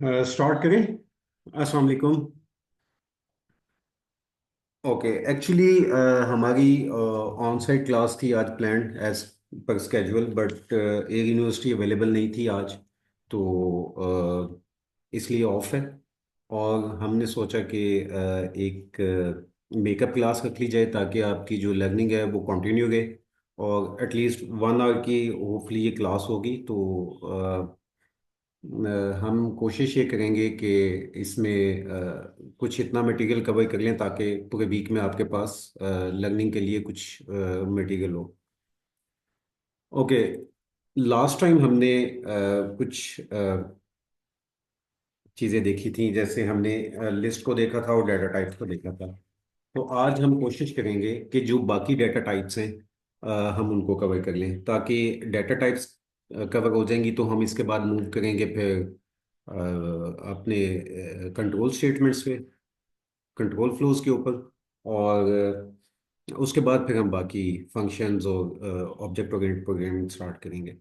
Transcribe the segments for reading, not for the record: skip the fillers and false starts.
Start करें। अस्सलाम वालेकुम। ओके, एक्चुअली हमारी ऑन साइट क्लास थी आज planned as per schedule, but our university available नहीं थी आज, तो इसलिए ऑफ है। और हमने सोचा कि एक मेकअप क्लास रख ली जाए ताकि आपकी जो लर्निंग है वो कंटिन्यू रहे, और एटलीस्ट 1 आवर की होपफुली ये क्लास होगी। तो हम कोशिश ये करेंगे कि इसमें कुछ इतना मटेरियल कवर कर लें ताकि पूरे वीक में आपके पास लर्निंग के लिए कुछ मटेरियल हो। ओके, लास्ट टाइम हमने कुछ चीज़ें देखी थी, जैसे हमने लिस्ट को देखा था और डाटा टाइप्स को देखा था। तो आज हम कोशिश करेंगे कि जो बाकी डाटा टाइप्स हैं हम उनको कवर कर लें, ताकि डाटा टाइप्स कवर हो जाएंगी तो हम इसके बाद मूव करेंगे फिर अपने कंट्रोल स्टेटमेंट्स पे, कंट्रोल फ्लोज के ऊपर। और उसके बाद फिर हम बाकी फंक्शंस और ऑब्जेक्ट ओरिएंटेड प्रोग्रामिंग स्टार्ट करेंगे।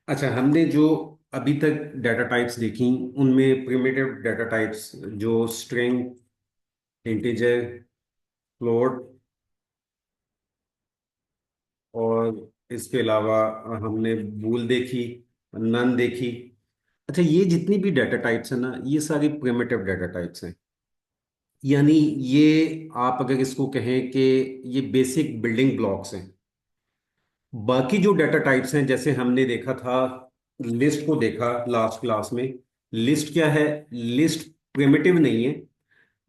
अच्छा, हमने जो अभी तक डाटा टाइप्स देखी उनमें प्रिमिटिव डाटा टाइप्स जो स्ट्रिंग, इंटीजर, फ्लोट, और इसके अलावा हमने बूल देखी, नन देखी। अच्छा, ये जितनी भी डाटा टाइप्स हैं ना, ये सारी प्रिमिटिव डाटा टाइप्स हैं। यानी ये आप अगर इसको कहें कि ये बेसिक बिल्डिंग ब्लॉक्स हैं। बाकी जो डाटा टाइप्स हैं, जैसे हमने देखा था, लिस्ट को देखा लास्ट क्लास में। लिस्ट क्या है? लिस्ट प्रिमिटिव नहीं है,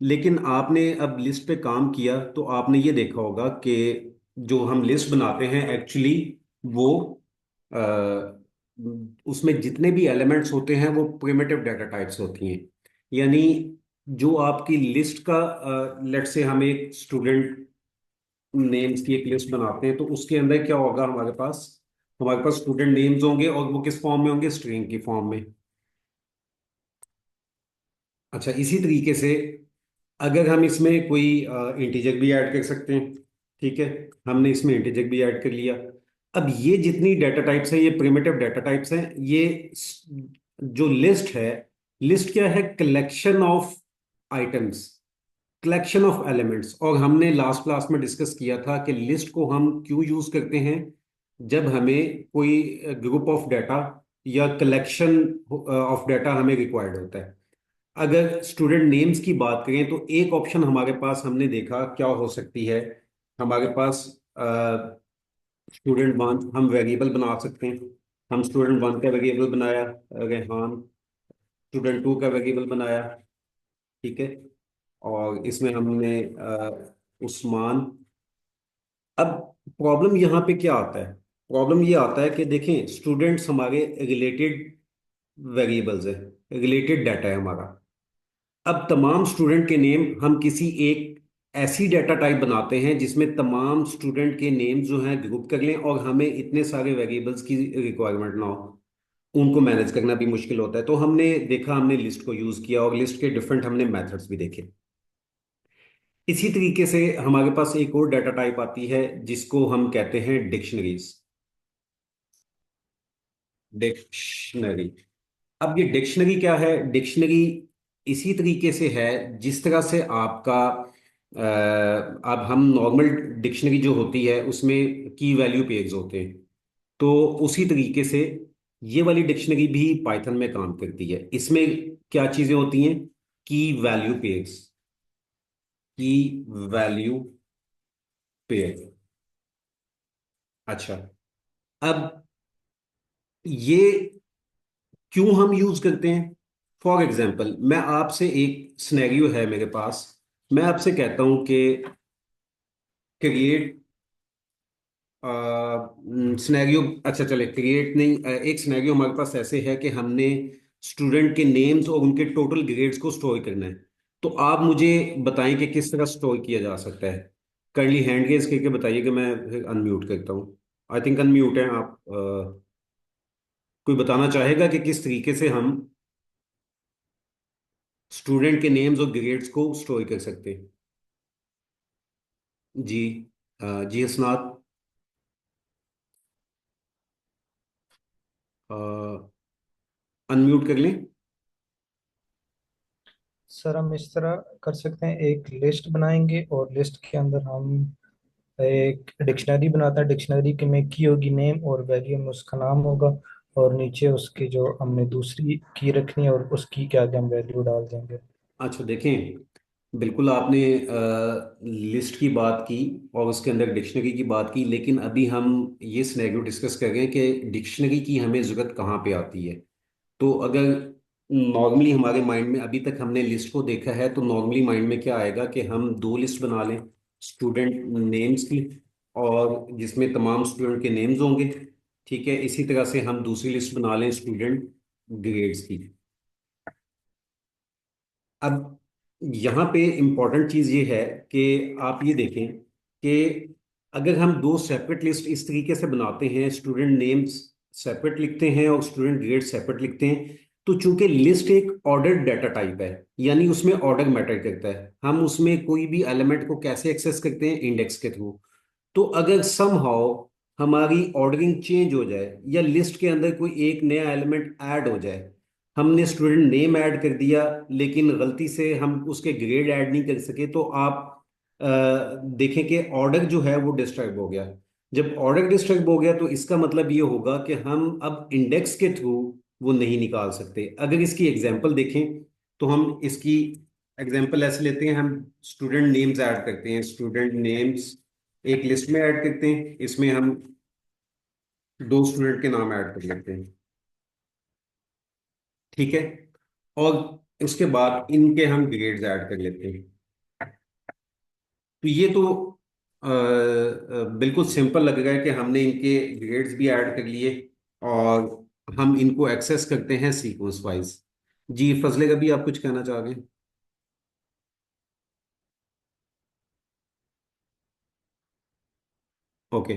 लेकिन आपने अब लिस्ट पे काम किया तो आपने ये देखा होगा कि जो हम लिस्ट बनाते हैं एक्चुअली वो अ, उसमें जितने भी एलिमेंट्स होते हैं वो प्रिमिटिव डाटा टाइप्स होती हैं। यानी जो आपकी लिस्ट का, लेट्स से हम एक स्टूडेंट नेम्स की एक लिस्ट बनाते हैं, तो उसके अंदर क्या होगा? हमारे पास स्टूडेंट नेम्स होंगे, और वो किस फॉर्म में होंगे? स्ट्रिंग की फॉर्म में। अच्छा, इसी तरीके से अगर हम इसमें कोई इंटीजर भी ऐड कर सकते हैं। ठीक है, हमने इसमें इंटीजर भी ऐड कर लिया। अब ये जितनी डाटा टाइप्स हैं ये प्रिमिटिव डाटा टाइप्स हैं। जो लिस्ट है, लिस्ट क्या है? Collection of items, collection of elements. और हमने लास्ट क्लास में डिस्कस किया था कि लिस्ट को हम क्यों यूज करते हैं, जब हमें कोई ग्रुप ऑफ डाटा या कलेक्शन ऑफ डाटा हमें रिक्वायर्ड होता है। अगर स्टूडेंट नेम्स की बात करें तो एक ऑप्शन हमारे पास हमने देखा क्या हो सकती है। हमारे पास स्टूडेंट वन हम वेरिएबल बना सकते हैं। हम स्टूडेंट वन का वेरिएबल बनाया, रेहान। स्टूडेंट टू का वेरिएबल बनाया। ठीक है, और इसमें हमने उस्मान। अब प्रॉब्लम यहाँ पे क्या आता है? प्रॉब्लम ये आता है कि देखें, स्टूडेंट्स हमारे रिलेटेड वेरिएबल्स हैं, रिलेटेड डाटा है हमारा। अब तमाम स्टूडेंट के नेम हम किसी एक ऐसी डाटा टाइप बनाते हैं जिसमें तमाम स्टूडेंट के नेम जो हैं ग्रुप कर लें, और हमें इतने सारे वेरिएबल्स की रिक्वायरमेंट ना हो, उनको मैनेज करना भी मुश्किल होता है। तो हमने देखा, हमने लिस्ट को यूज किया, और लिस्ट के डिफरेंट हमने मेथड्स भी देखे। इसी तरीके से हमारे पास एक और डाटा टाइप आती है जिसको हम कहते हैं डिक्शनरीज। डिक्शनरी। अब ये डिक्शनरी क्या है? डिक्शनरी इसी तरीके से है जिस तरह से आपका अब हम नॉर्मल डिक्शनरी जो होती है उसमें की वैल्यू पेयर्स होते हैं, तो उसी तरीके से ये वाली डिक्शनरी भी पाइथन में काम करती है। इसमें क्या चीजें होती हैं? की वैल्यू पेयर्स, की वैल्यू पेयर। अच्छा, अब ये क्यों हम यूज करते हैं? फॉर एग्जाम्पल, मैं आपसे एक स्नैरियो है मेरे पास, मैं आपसे कहता हूं कि क्रिएट स्नैरियो। अच्छा चले, क्रिएट नहीं, एक स्नैरियो हमारे पास ऐसे है कि हमने स्टूडेंट के नेम्स और उनके टोटल ग्रेड्स को स्टोर करना है। तो आप मुझे बताएं कि किस तरह स्टोर किया जा सकता है। काइंडली हैंड रेज करके बताइएगा, मैं फिर अनम्यूट करता हूँ। आई थिंक अनम्यूट है आप। कोई बताना चाहेगा कि किस तरीके से हम स्टूडेंट के नेम्स और ग्रेड्स को स्टोर कर सकते हैं? जी, जी हसनात, अनम्यूट कर लें। सर हम इस तरह कर सकते हैं, एक लिस्ट बनाएंगे और लिस्ट के अंदर हम एक डिक्शनरी बनाता है। डिक्शनरी के में की होगी नेम और वैल्यू में उसका नाम होगा, और नीचे उसके जो हमने दूसरी की रखनी है और उस की के आगे हम वैल्यू डाल देंगे। अच्छा देखें, बिल्कुल आपने लिस्ट की बात की और उसके अंदर डिक्शनरी की बात की, लेकिन अभी हम ये सिनेरियो डिस्कस कर रहे हैं कि डिक्शनरी की हमें ज़रूरत कहाँ पे आती है। तो अगर नॉर्मली हमारे माइंड में अभी तक हमने लिस्ट को देखा है, तो नॉर्मली माइंड में क्या आएगा कि हम दो लिस्ट बना लें स्टूडेंट नेम्स की, और जिसमें तमाम स्टूडेंट के नेम्स होंगे। ठीक है, इसी तरह से हम दूसरी लिस्ट बना लें स्टूडेंट ग्रेड्स की। अब यहाँ पे इम्पॉर्टेंट चीज़ ये है कि आप ये देखें कि अगर हम दो सेपरेट लिस्ट इस तरीके से बनाते हैं, स्टूडेंट नेम्स सेपरेट लिखते हैं और स्टूडेंट ग्रेड सेपरेट लिखते हैं, तो चूंकि लिस्ट एक ऑर्डर्ड डाटा टाइप है, यानी उसमें ऑर्डर मैटर करता है। हम उसमें कोई भी एलिमेंट को कैसे एक्सेस करते हैं, इंडेक्स के थ्रू। तो अगर समहाउ हमारी ऑर्डरिंग चेंज हो जाए या लिस्ट के अंदर कोई एक नया एलिमेंट ऐड हो जाए, हमने स्टूडेंट नेम ऐड कर दिया लेकिन गलती से हम उसके ग्रेड ऐड नहीं कर सके, तो आप अ, देखें कि ऑर्डर जो है वो डिस्टर्ब हो गया। जब ऑर्डर डिस्टर्ब हो गया तो इसका मतलब ये होगा कि हम अब इंडेक्स के थ्रू वो नहीं निकाल सकते। अगर इसकी एग्जांपल देखें तो हम इसकी एग्जांपल ऐसे लेते हैं, हम स्टूडेंट नेम्स ऐड करते हैं, स्टूडेंट नेम्स एक लिस्ट में ऐड करते हैं, इसमें हम दो स्टूडेंट के नाम ऐड कर लेते हैं। ठीक है, और उसके बाद इनके हम ग्रेड्स ऐड कर लेते हैं। तो ये तो बिल्कुल सिंपल लग रहा है कि हमने इनके ग्रेड्स भी ऐड कर लिए और हम इनको एक्सेस करते हैं सीक्वेंस वाइज। जी फजले, कभी आप कुछ कहना चाह रहे हैं? ओके,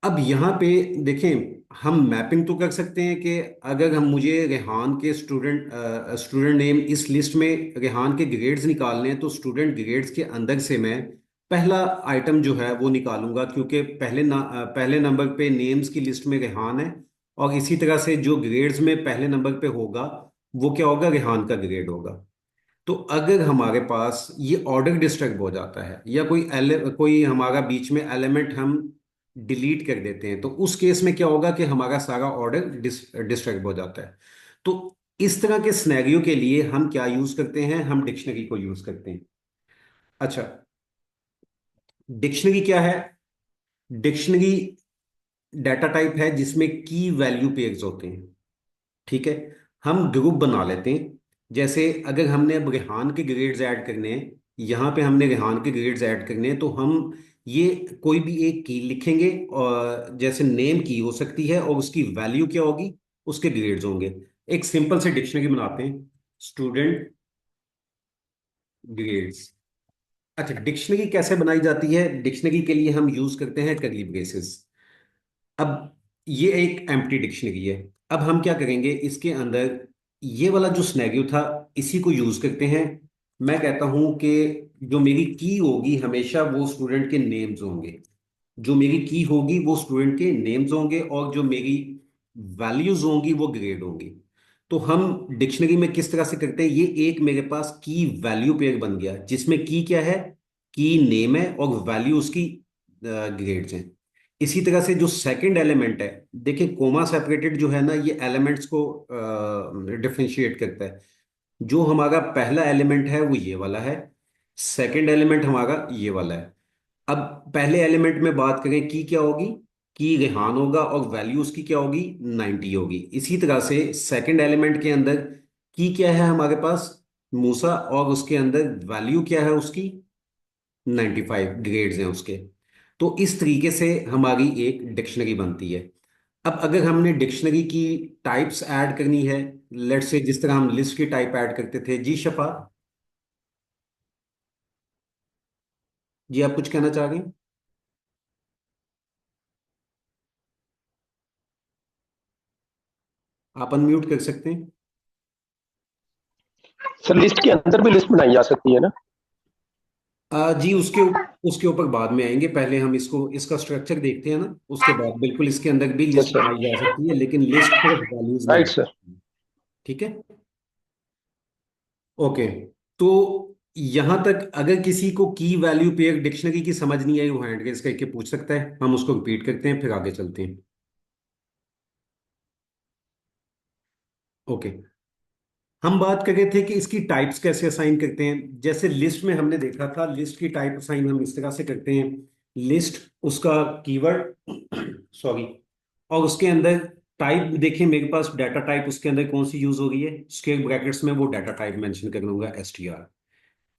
अब यहाँ पे देखें, हम मैपिंग तो कर सकते हैं कि अगर हम मुझे रेहान के स्टूडेंट नेम इस लिस्ट में रेहान के ग्रेड्स निकालने हैं, तो स्टूडेंट ग्रेड्स के अंदर से मैं पहला आइटम जो है वो निकालूंगा, क्योंकि पहले नंबर पे नेम्स की लिस्ट में रेहान है। और इसी तरह से जो ग्रेड्स में पहले नंबर पे होगा वो क्या होगा, रेहान का ग्रेड होगा। तो अगर हमारे पास ये ऑर्डर डिस्टर्ब हो जाता है या कोई हमारा बीच में एलिमेंट हम डिलीट कर देते हैं, तो उस केस में क्या होगा कि हमारा सारा ऑर्डर डिस्टर्ब हो जाता है। तो इस तरह के स्नैरियो के लिए हम क्या यूज करते हैं, हम डिक्शनरी को यूज करते हैं। अच्छा, डिक्शनरी क्या है? डिक्शनरी डाटा टाइप है जिसमें की वैल्यू पेयर्स होते हैं। ठीक है, हम ग्रुप बना लेते हैं। जैसे अगर हमने अब रेहान के ग्रेड्स ऐड करने हैं, यहाँ पे हमने रेहान के ग्रेड्स ऐड करने हैं, तो हम ये कोई भी एक की लिखेंगे, और जैसे नेम की हो सकती है और उसकी वैल्यू क्या होगी, उसके ग्रेड्स होंगे। एक सिंपल से डिक्शनरी बनाते हैं, स्टूडेंट ग्रेड्स। अच्छा, डिक्शनरी कैसे बनाई जाती है? डिक्शनरी के लिए हम यूज करते हैं कर्ली ब्रेसेस। अब ये एक एम्प्टी डिक्शनरी है। अब हम क्या करेंगे, इसके अंदर ये वाला जो स्नैरियो था इसी को यूज करते हैं। मैं कहता हूं कि जो मेरी की होगी हमेशा वो स्टूडेंट के नेम्स होंगे। जो मेरी की होगी वो स्टूडेंट के नेम्स होंगे, और जो मेरी वैल्यूज होंगी वो ग्रेड होंगी। तो हम डिक्शनरी में किस तरह से करते हैं, ये एक मेरे पास की वैल्यू पेयर बन गया जिसमें की क्या है, की नेम है और वैल्यू उसकी ग्रेड्स हैं। इसी तरह से जो सेकंड एलिमेंट है, देखिए कोमा सेपरेटेड जो है ना, ये एलिमेंट्स को डिफरेंशिएट करता है। जो हमारा पहला एलिमेंट है वो ये वाला है, सेकंड एलिमेंट हमारा ये वाला है। अब पहले एलिमेंट में बात करें, की क्या होगी, की रेहान होगा और वैल्यू उसकी क्या होगी, 90 होगी। इसी तरह से सेकंड एलिमेंट के अंदर की क्या है हमारे पास, मूसा, और उसके अंदर वैल्यू क्या है उसकी, 95 ग्रेड्स हैं उसके। तो इस तरीके से हमारी एक डिक्शनरी बनती है। अब अगर हमने डिक्शनरी की टाइप्स ऐड करनी है, लेट्स से जिस तरह हम लिस्ट की टाइप ऐड करते थे। जी शफा, जी आप कुछ कहना चाह रहे हैं? आप अनम्यूट कर सकते हैं। सर लिस्ट के अंदर भी लिस्ट बनाई जा सकती है ना? जी उसके ऊपर बाद में आएंगे, पहले हम इसका स्ट्रक्चर देखते हैं ना, उसके बाद बिल्कुल इसके अंदर भी अच्छा लिस्ट सर। बनाई जा सकती है, लेकिन लिस्ट सिर्फ वैल्यूज में राइट ऐड सर। करती है। ठीक है। ओके, तो यहां तक अगर किसी को की वैल्यू पेयर डिक्शनरी की समझ नहीं आई, वो हैंड रेज करके पूछ सकता है, हम उसको रिपीट करते हैं फिर आगे चलते हैं। ओके, हम बात कर रहे थे कि इसकी टाइप्स कैसे असाइन करते हैं। जैसे लिस्ट में हमने देखा था, लिस्ट की टाइप असाइन हम इस तरह से करते हैं। लिस्ट उसका कीवर्ड सॉरी, और उसके अंदर टाइप देखें, मेरे पास डाटा टाइप उसके अंदर कौन सी यूज हो रही है, स्क्वेयर ब्रैकेट्स में वो डाटा टाइप मेंशन कर लूंगा str।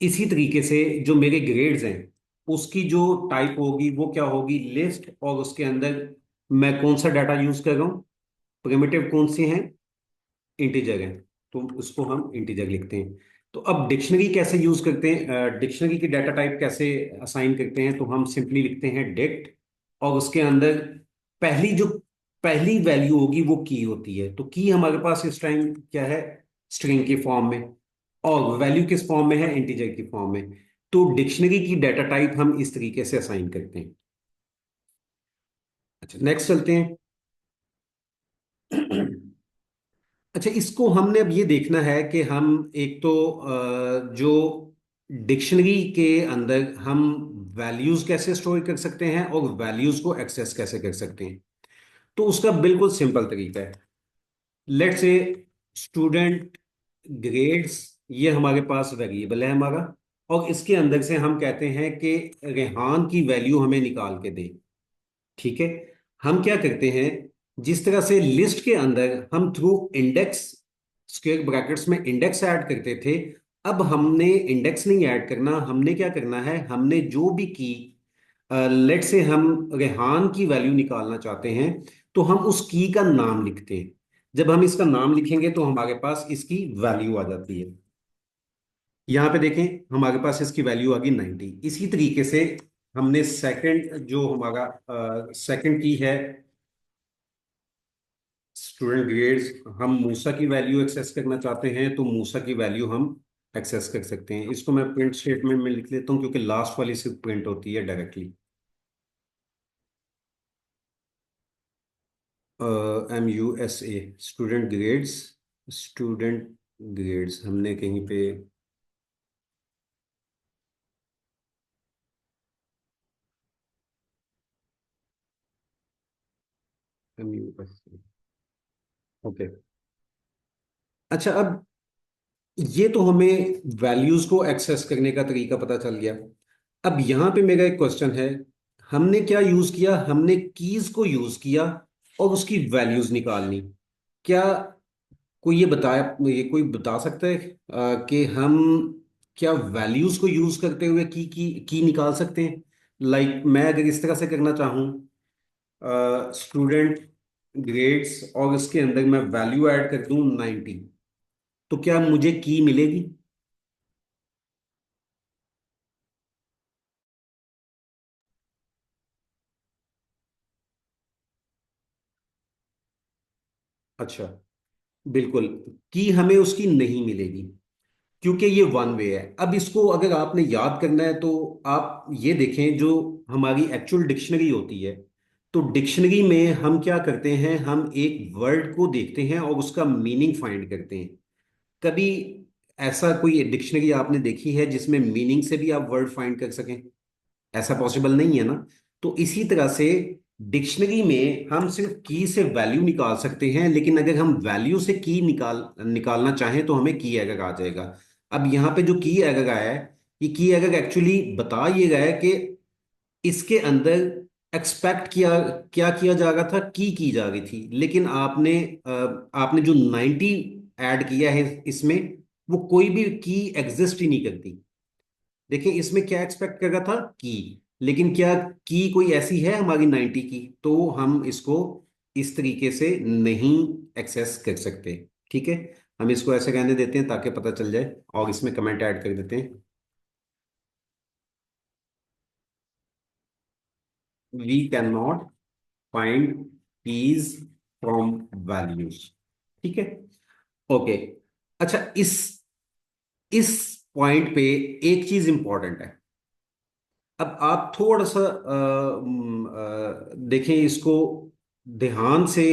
इसी तरीके से जो मेरे ग्रेड्स हैं, उसकी जो टाइप होगी वो क्या होगी, लिस्ट, और उसके अंदर मैं कौन सा डाटा यूज कर रहा हूँ, प्रिमिटिव कौन से हैं, इंटीजर हैं, तो उसको हम इंटीजर लिखते हैं। तो अब डिक्शनरी कैसे यूज करते हैं, डिक्शनरी की डाटा टाइप कैसे असाइन करते हैं, तो हम सिंपली लिखते हैं डिक्ट, और उसके अंदर जो पहली वैल्यू होगी वो की होती है। तो की हमारे पास इस टाइम क्या है, स्ट्रिंग के फॉर्म में, और वैल्यू किस फॉर्म में है, इंटीजर की फॉर्म में। तो डिक्शनरी की डाटा टाइप हम इस तरीके से असाइन करते हैं। अच्छा, नेक्स्ट चलते हैं। अच्छा, इसको हमने अब ये देखना है कि हम एक तो जो डिक्शनरी के अंदर हम वैल्यूज कैसे स्टोर कर सकते हैं और वैल्यूज को एक्सेस कैसे कर सकते हैं। तो उसका बिल्कुल सिंपल तरीका है। लेट्स से स्टूडेंट ग्रेड्स, ये हमारे पास वेरिएबल है हमारा, और इसके अंदर से हम कहते हैं कि रेहान की वैल्यू हमें निकाल के दे। ठीक है, हम क्या करते हैं, जिस तरह से लिस्ट के अंदर हम थ्रू इंडेक्स, स्क्वेयर ब्रैकेट्स में इंडेक्स ऐड करते थे, अब हमने इंडेक्स नहीं ऐड करना, हमने क्या करना है, हमने जो भी की, लेट से हम रेहान की वैल्यू निकालना चाहते हैं, तो हम उस की का नाम लिखते हैं। जब हम इसका नाम लिखेंगे तो हमारे पास इसकी वैल्यू आ जाती है। यहाँ पे देखें, हमारे पास इसकी वैल्यू आ गई 90। इसी तरीके से हमने सेकंड जो हमारा सेकंड की है, स्टूडेंट ग्रेड्स, हम मूसा की वैल्यू एक्सेस करना चाहते हैं, तो मूसा की वैल्यू हम एक्सेस कर सकते हैं। इसको मैं प्रिंट स्टेटमेंट में लिख लेता हूँ, क्योंकि लास्ट वाली सिर्फ प्रिंट होती है directly. MUSA, student grades, student grades हमने कहीं पे MUSA, ओके। अच्छा, अब ये तो हमें वैल्यूज को एक्सेस करने का तरीका पता चल गया। अब यहाँ पे मेरा एक क्वेश्चन है, हमने क्या यूज किया, हमने कीज को यूज किया और उसकी वैल्यूज निकालनी। क्या कोई बता सकता है कि हम क्या वैल्यूज को यूज करते हुए की निकाल सकते हैं। लाइक मैं अगर इस तरह से करना चाहूँ, स्टूडेंट ग्रेड्स और इसके अंदर मैं वैल्यू ऐड कर दूं 90, तो क्या मुझे की मिलेगी। अच्छा, बिल्कुल, की हमें उसकी नहीं मिलेगी, क्योंकि ये वन वे है। अब इसको अगर आपने याद करना है तो आप ये देखें, जो हमारी एक्चुअल डिक्शनरी होती है, तो डिक्शनरी में हम क्या करते हैं, हम एक वर्ड को देखते हैं और उसका मीनिंग फाइंड करते हैं। कभी ऐसा कोई डिक्शनरी आपने देखी है जिसमें मीनिंग से भी आप वर्ड फाइंड कर सकें? ऐसा पॉसिबल नहीं है ना। तो इसी तरह से डिक्शनरी में हम सिर्फ की से वैल्यू निकाल सकते हैं, लेकिन अगर हम वैल्यू से की निकालना चाहें तो हमें की एरर आ जाएगा। अब यहाँ पे जो की एरर आया है, ये की एरर एक्चुअली बता ये रहा है कि इसके अंदर एक्सपेक्ट किया, क्या किया जा रहा था, की जा रही थी, लेकिन आपने जो 90 ऐड किया है इसमें, वो कोई भी की एग्जिस्ट ही नहीं करती। देखिए, इसमें क्या एक्सपेक्ट कर रहा था, की, लेकिन क्या की कोई ऐसी है हमारी 90 की, तो हम इसको इस तरीके से नहीं एक्सेस कर सकते। ठीक है, हम इसको ऐसे कहने देते हैं ताकि पता चल जाए, और इसमें कमेंट ऐड कर देते हैं, we can not find keys from values. ठीक है, ओके। अच्छा, इस पॉइंट पे एक चीज इंपॉर्टेंट है। अब आप थोड़ा सा देखें इसको, ध्यान से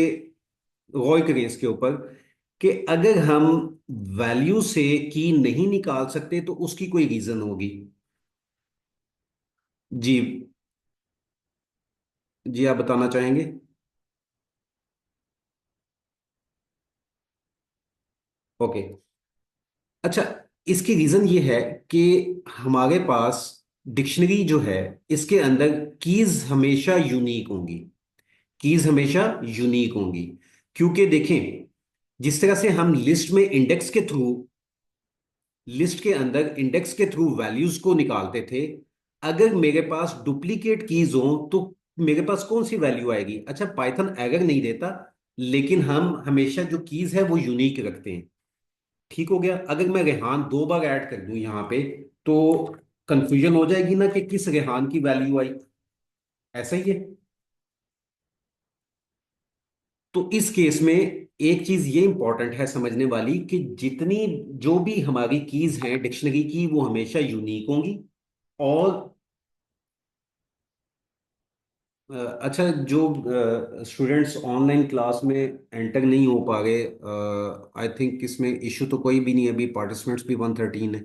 गौर करें इसके ऊपर, कि अगर हम वैल्यू से की नहीं निकाल सकते तो उसकी कोई रीजन होगी। जी। जी, आप बताना चाहेंगे? ओके। अच्छा, इसकी रीजन ये है कि हमारे पास डिक्शनरी जो है, इसके अंदर कीज हमेशा यूनिक होंगी। कीज हमेशा यूनिक होंगी, क्योंकि देखें, जिस तरह से हम लिस्ट के अंदर इंडेक्स के थ्रू वैल्यूज को निकालते थे, अगर मेरे पास डुप्लीकेट कीज हो तो मेरे पास कौन सी वैल्यू आएगी? अच्छा, पाइथन एरर नहीं देता, लेकिन हम हमेशा जो कीज है वो यूनिक रखते हैं। ठीक हो गया। अगर मैं रेहान 2 बार ऐड कर दूं यहाँ पे, तो कंफ्यूजन हो जाएगी ना कि किस रेहान की वैल्यू आई। ऐसा ही है। तो इस केस में एक चीज ये इंपॉर्टेंट है समझने वाली कि जितनी जो भी हमारी कीज हैं डिक्शनरी की, वो हमेशा यूनिक होंगी। और अच्छा, जो स्टूडेंट्स ऑनलाइन क्लास में एंटर नहीं हो पा रहे, आई थिंक इसमें इशू तो कोई भी नहीं है, अभी पार्टिसिपेंट्स भी 113 है।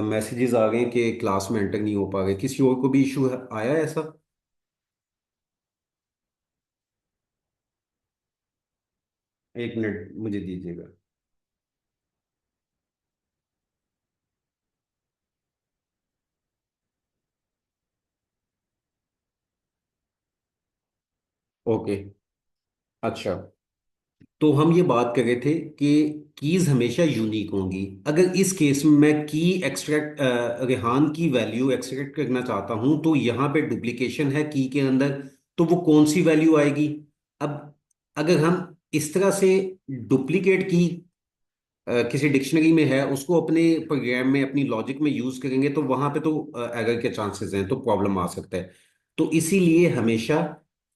मैसेजेस आ गए हैं कि क्लास में एंटर नहीं हो पा रहे। किसी और को भी इशू आया है ऐसा? एक मिनट मुझे दीजिएगा। ओके। अच्छा, तो हम ये बात कर रहे थे कि कीज हमेशा यूनिक होंगी। अगर इस केस में मैं की एक्सट्रैक्ट रेहान की वैल्यू एक्सट्रैक्ट करना चाहता हूं, तो यहाँ पे डुप्लीकेशन है की के अंदर, तो वो कौन सी वैल्यू आएगी? अब अगर हम इस तरह से डुप्लीकेट की किसी डिक्शनरी में है, उसको अपने प्रोग्राम में अपनी लॉजिक में यूज करेंगे, तो वहां पे तो एरर के चांसेस हैं, तो प्रॉब्लम आ सकता है। तो इसीलिए हमेशा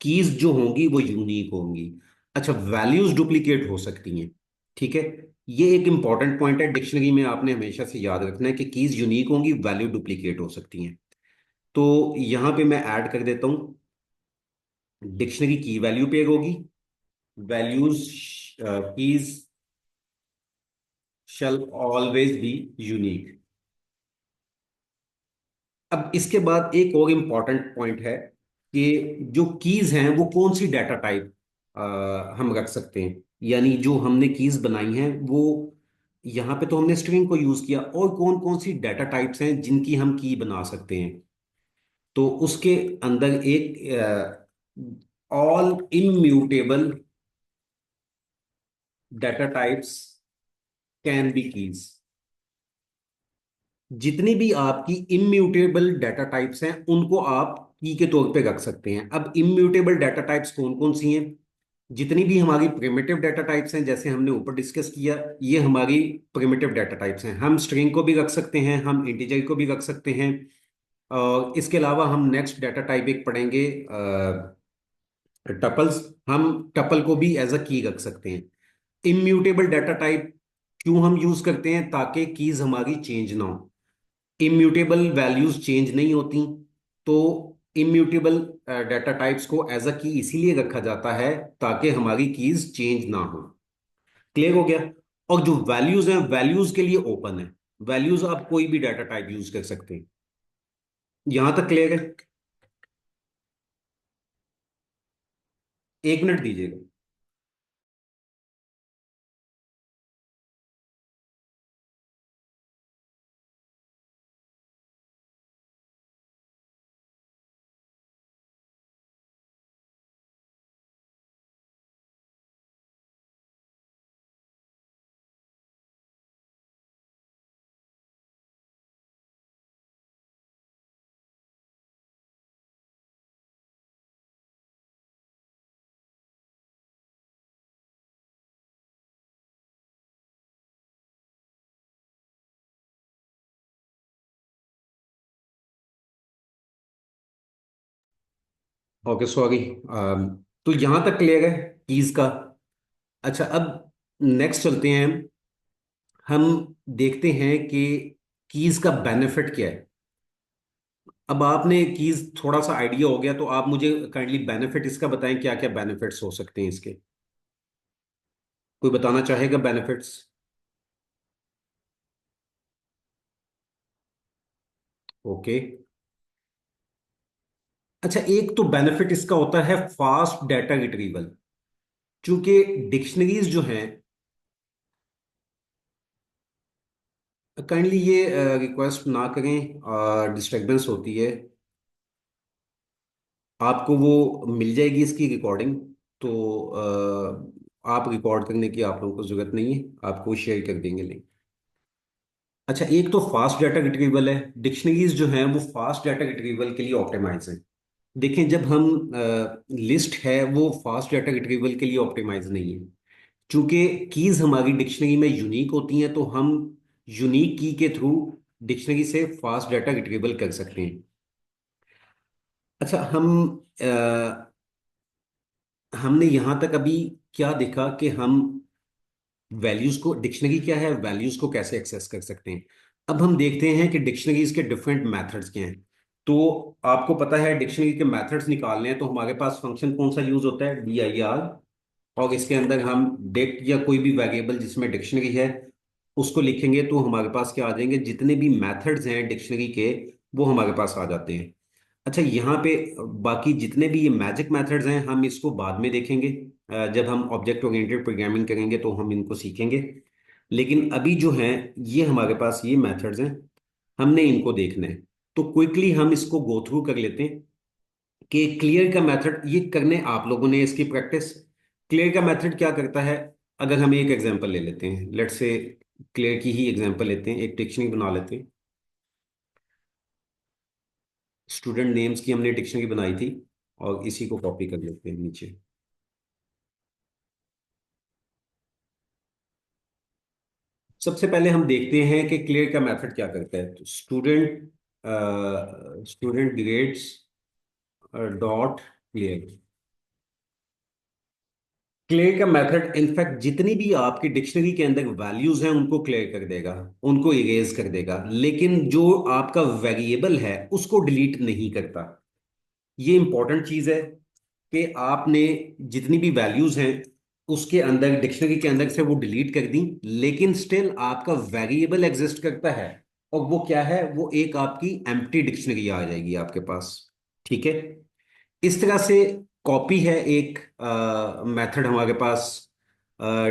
कीज जो होंगी वो यूनिक होंगी। अच्छा, वैल्यूज डुप्लीकेट हो सकती हैं। ठीक है। ये एक इंपॉर्टेंट पॉइंट है, डिक्शनरी में आपने हमेशा से याद रखना है कि कीज यूनिक होंगी, वैल्यू डुप्लीकेट हो सकती हैं। तो यहां पे मैं ऐड कर देता हूं, डिक्शनरी की वैल्यू पेयर होगी, values keys shall always be unique। अब इसके बाद एक और इम्पॉर्टेंट पॉइंट है कि जो कीज हैं वो कौन सी डाटा टाइप हम रख सकते हैं। यानी जो हमने कीज बनाई हैं वो, यहाँ पे तो हमने स्ट्रिंग को यूज किया, और कौन कौन सी डाटा टाइप्स हैं जिनकी हम की बना सकते हैं। तो उसके अंदर एक all immutable data types can be keys. जितनी भी आपकी इम्यूटेबल डाटा टाइप्स हैं उनको आप की के तौर पे रख सकते हैं। अब इम्यूटेबल डाटा टाइप्स कौन कौन सी हैं? जितनी भी हमारी प्रिमिटिव डाटा टाइप्स हैं, जैसे हमने ऊपर डिस्कस किया, ये हमारी प्रिमिटिव डाटा टाइप्स हैं। हम स्ट्रिंग को भी रख सकते हैं, हम इंटीजर को भी रख सकते हैं। और इसके अलावा हम नेक्स्ट डाटा टाइप एक पढ़ेंगे, टपल्स। हम टपल को भी एज अ की रख सकते हैं। इम्यूटेबल डाटा टाइप क्यों हम यूज करते हैं? ताकि कीज हमारी चेंज ना हो। इम्यूटेबल वैल्यूज चेंज नहीं होती, तो इम्यूटेबल डाटा टाइप्स को एज अ की इसीलिए रखा जाता है ताकि हमारी कीज चेंज ना हो। क्लियर हो गया? और जो वैल्यूज हैं, वैल्यूज के लिए ओपन है। वैल्यूज आप कोई भी डाटा टाइप यूज कर सकते हैं। यहां तक क्लियर है? एक मिनट दीजिएगा। Okay, sorry. तो यहां तक क्लियर है कीज का। अच्छा, अब नेक्स्ट चलते हैं। हम देखते हैं कि कीज का बेनिफिट क्या है। अब आपने कीज थोड़ा सा आइडिया हो गया, तो आप मुझे काइंडली बेनिफिट इसका बताएं, क्या क्या बेनिफिट्स हो सकते हैं इसके। कोई बताना चाहेगा बेनिफिट्स? ओके। अच्छा, एक तो बेनिफिट इसका होता है फास्ट डाटा रिट्रीवल। चूंकि डिक्शनरीज जो हैं, काइंडली ये रिक्वेस्ट ना करें, डिस्टरबेंस होती है। आपको वो मिल जाएगी इसकी रिकॉर्डिंग, तो आप रिकॉर्ड करने की आप लोगों को जरूरत नहीं है, आपको शेयर कर देंगे लिंक। अच्छा, एक तो फास्ट डाटा रिट्रीवल है, डिक्शनरीज जो हैं वो फास्ट डाटा रिट्रीवल के लिए ऑप्टिमाइज हैं। देखें, जब हम लिस्ट है वो फास्ट डाटा रिट्रीवल के लिए ऑप्टिमाइज नहीं है। चूंकि कीज हमारी डिक्शनरी में यूनिक होती हैं, तो हम यूनिक की के थ्रू डिक्शनरी से फास्ट डाटा रिट्रीवल कर सकते हैं। अच्छा, हमने यहां तक अभी क्या देखा कि हम वैल्यूज को, डिक्शनरी क्या है, वैल्यूज को कैसे एक्सेस कर सकते हैं। अब हम देखते हैं कि डिक्शनरीज के डिफरेंट मेथड्स क्या हैं। तो आपको पता है डिक्शनरी के मेथड्स निकालने हैं तो हमारे पास फंक्शन कौन सा यूज होता है, dir। और इसके अंदर हम डिक्ट या कोई भी वेरिएबल जिसमें डिक्शनरी है उसको लिखेंगे तो हमारे पास क्या आ जाएंगे, जितने भी मेथड्स हैं डिक्शनरी के वो हमारे पास आ जाते हैं। अच्छा, यहाँ पे बाकी जितने भी ये मैजिक मेथड्स हैं हम इसको बाद में देखेंगे। जब हम ऑब्जेक्ट ओरिएंटेड प्रोग्रामिंग करेंगे तो हम इनको सीखेंगे। लेकिन अभी जो हैं, ये हमारे पास ये मेथड्स हैं, हमने इनको देखना है। तो क्विकली हम इसको गो थ्रू कर लेते हैं कि क्लियर का मेथड ये करने आप लोगों ने इसकी प्रैक्टिस। क्लियर का मेथड क्या करता है, अगर हम एक एग्जांपल ले लेते हैं, लेट्स से क्लियर की ही एग्जांपल लेते हैं, एक डिक्शनरी बना लेते हैं। स्टूडेंट नेम्स की हमने डिक्शनरी बनाई थी और इसी को कॉपी कर लेते हैं नीचे। सबसे पहले हम देखते हैं कि क्लियर का मेथड क्या करता है। तो student grades dot clear. Clear का मेथड इनफैक्ट जितनी भी आपकी डिक्शनरी के अंदर वैल्यूज हैं उनको क्लियर कर देगा, उनको इरेज कर देगा, लेकिन जो आपका वेरिएबल है उसको डिलीट नहीं करता। ये इंपॉर्टेंट चीज है कि आपने जितनी भी वैल्यूज हैं उसके अंदर डिक्शनरी के अंदर से वो डिलीट कर दी, लेकिन स्टिल आपका वेरिएबल एग्जिस्ट करता है। और वो क्या है, वो एक आपकी एम्प्टी डिक्शनरी आ जाएगी आपके पास। ठीक है। इस तरह से कॉपी है एक मेथड हमारे पास।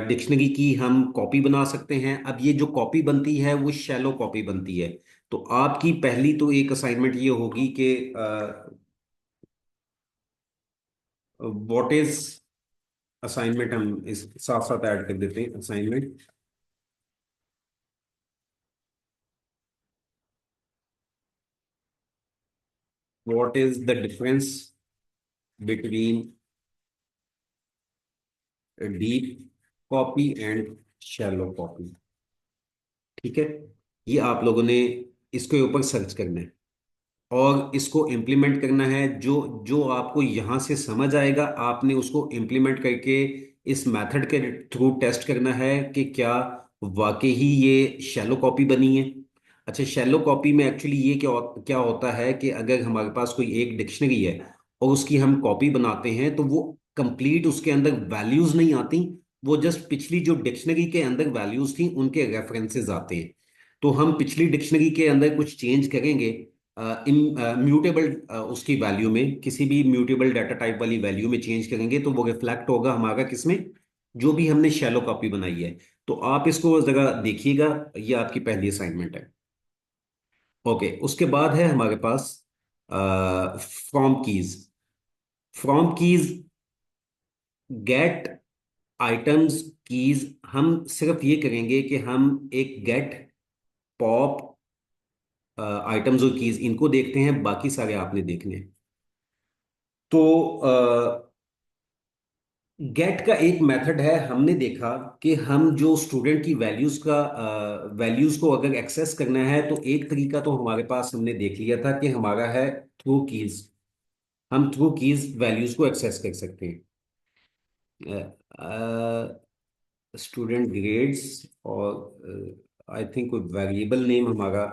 डिक्शनरी की हम कॉपी बना सकते हैं। अब ये जो कॉपी बनती है वो शैलो कॉपी बनती है। तो आपकी पहली तो एक असाइनमेंट ये होगी कि व्हाट इज, असाइनमेंट हम इस साथ साथ ऐड कर देते हैं, assignment what is the difference between deep copy and shallow copy. ठीक है। ये आप लोगों ने इसके ऊपर सर्च करना है और इसको इम्प्लीमेंट करना है। जो जो आपको यहाँ से समझ आएगा आपने उसको इम्प्लीमेंट करके इस मेथड के थ्रू टेस्ट करना है कि क्या वाकई ही ये शैलो कॉपी बनी है। अच्छा, शैलो कॉपी में एक्चुअली ये क्या होता है कि अगर हमारे पास कोई एक डिक्शनरी है और उसकी हम कॉपी बनाते हैं तो वो कंप्लीट उसके अंदर वैल्यूज नहीं आती, वो जस्ट पिछली जो डिक्शनरी के अंदर वैल्यूज थी उनके रेफरेंसेस आते हैं। तो हम पिछली डिक्शनरी के अंदर कुछ चेंज करेंगे म्यूटेबल, उसकी वैल्यू में किसी भी म्यूटेबल डाटा टाइप वाली वैल्यू में चेंज करेंगे तो वो रिफ्लेक्ट होगा हमारा किसमें, जो भी हमने शैलो कॉपी बनाई है। तो आप इसको जरा देखिएगा, ये आपकी पहली असाइनमेंट है। ओके, उसके बाद है हमारे पास from keys. From keys, get items keys, हम सिर्फ ये करेंगे कि हम एक गेट पॉप आइटम्स और कीज इनको देखते हैं, बाकी सारे आपने देखने हैं। तो गेट का एक मेथड है, हमने देखा कि हम जो स्टूडेंट की वैल्यूज को अगर एक्सेस करना है तो एक तरीका तो हमारे पास हमने देख लिया था कि हमारा है थ्रू कीज। हम थ्रू कीज वैल्यूज को एक्सेस कर सकते हैं। स्टूडेंट ग्रेड्स और आई थिंक कोई वेरिएबल नेम हमारा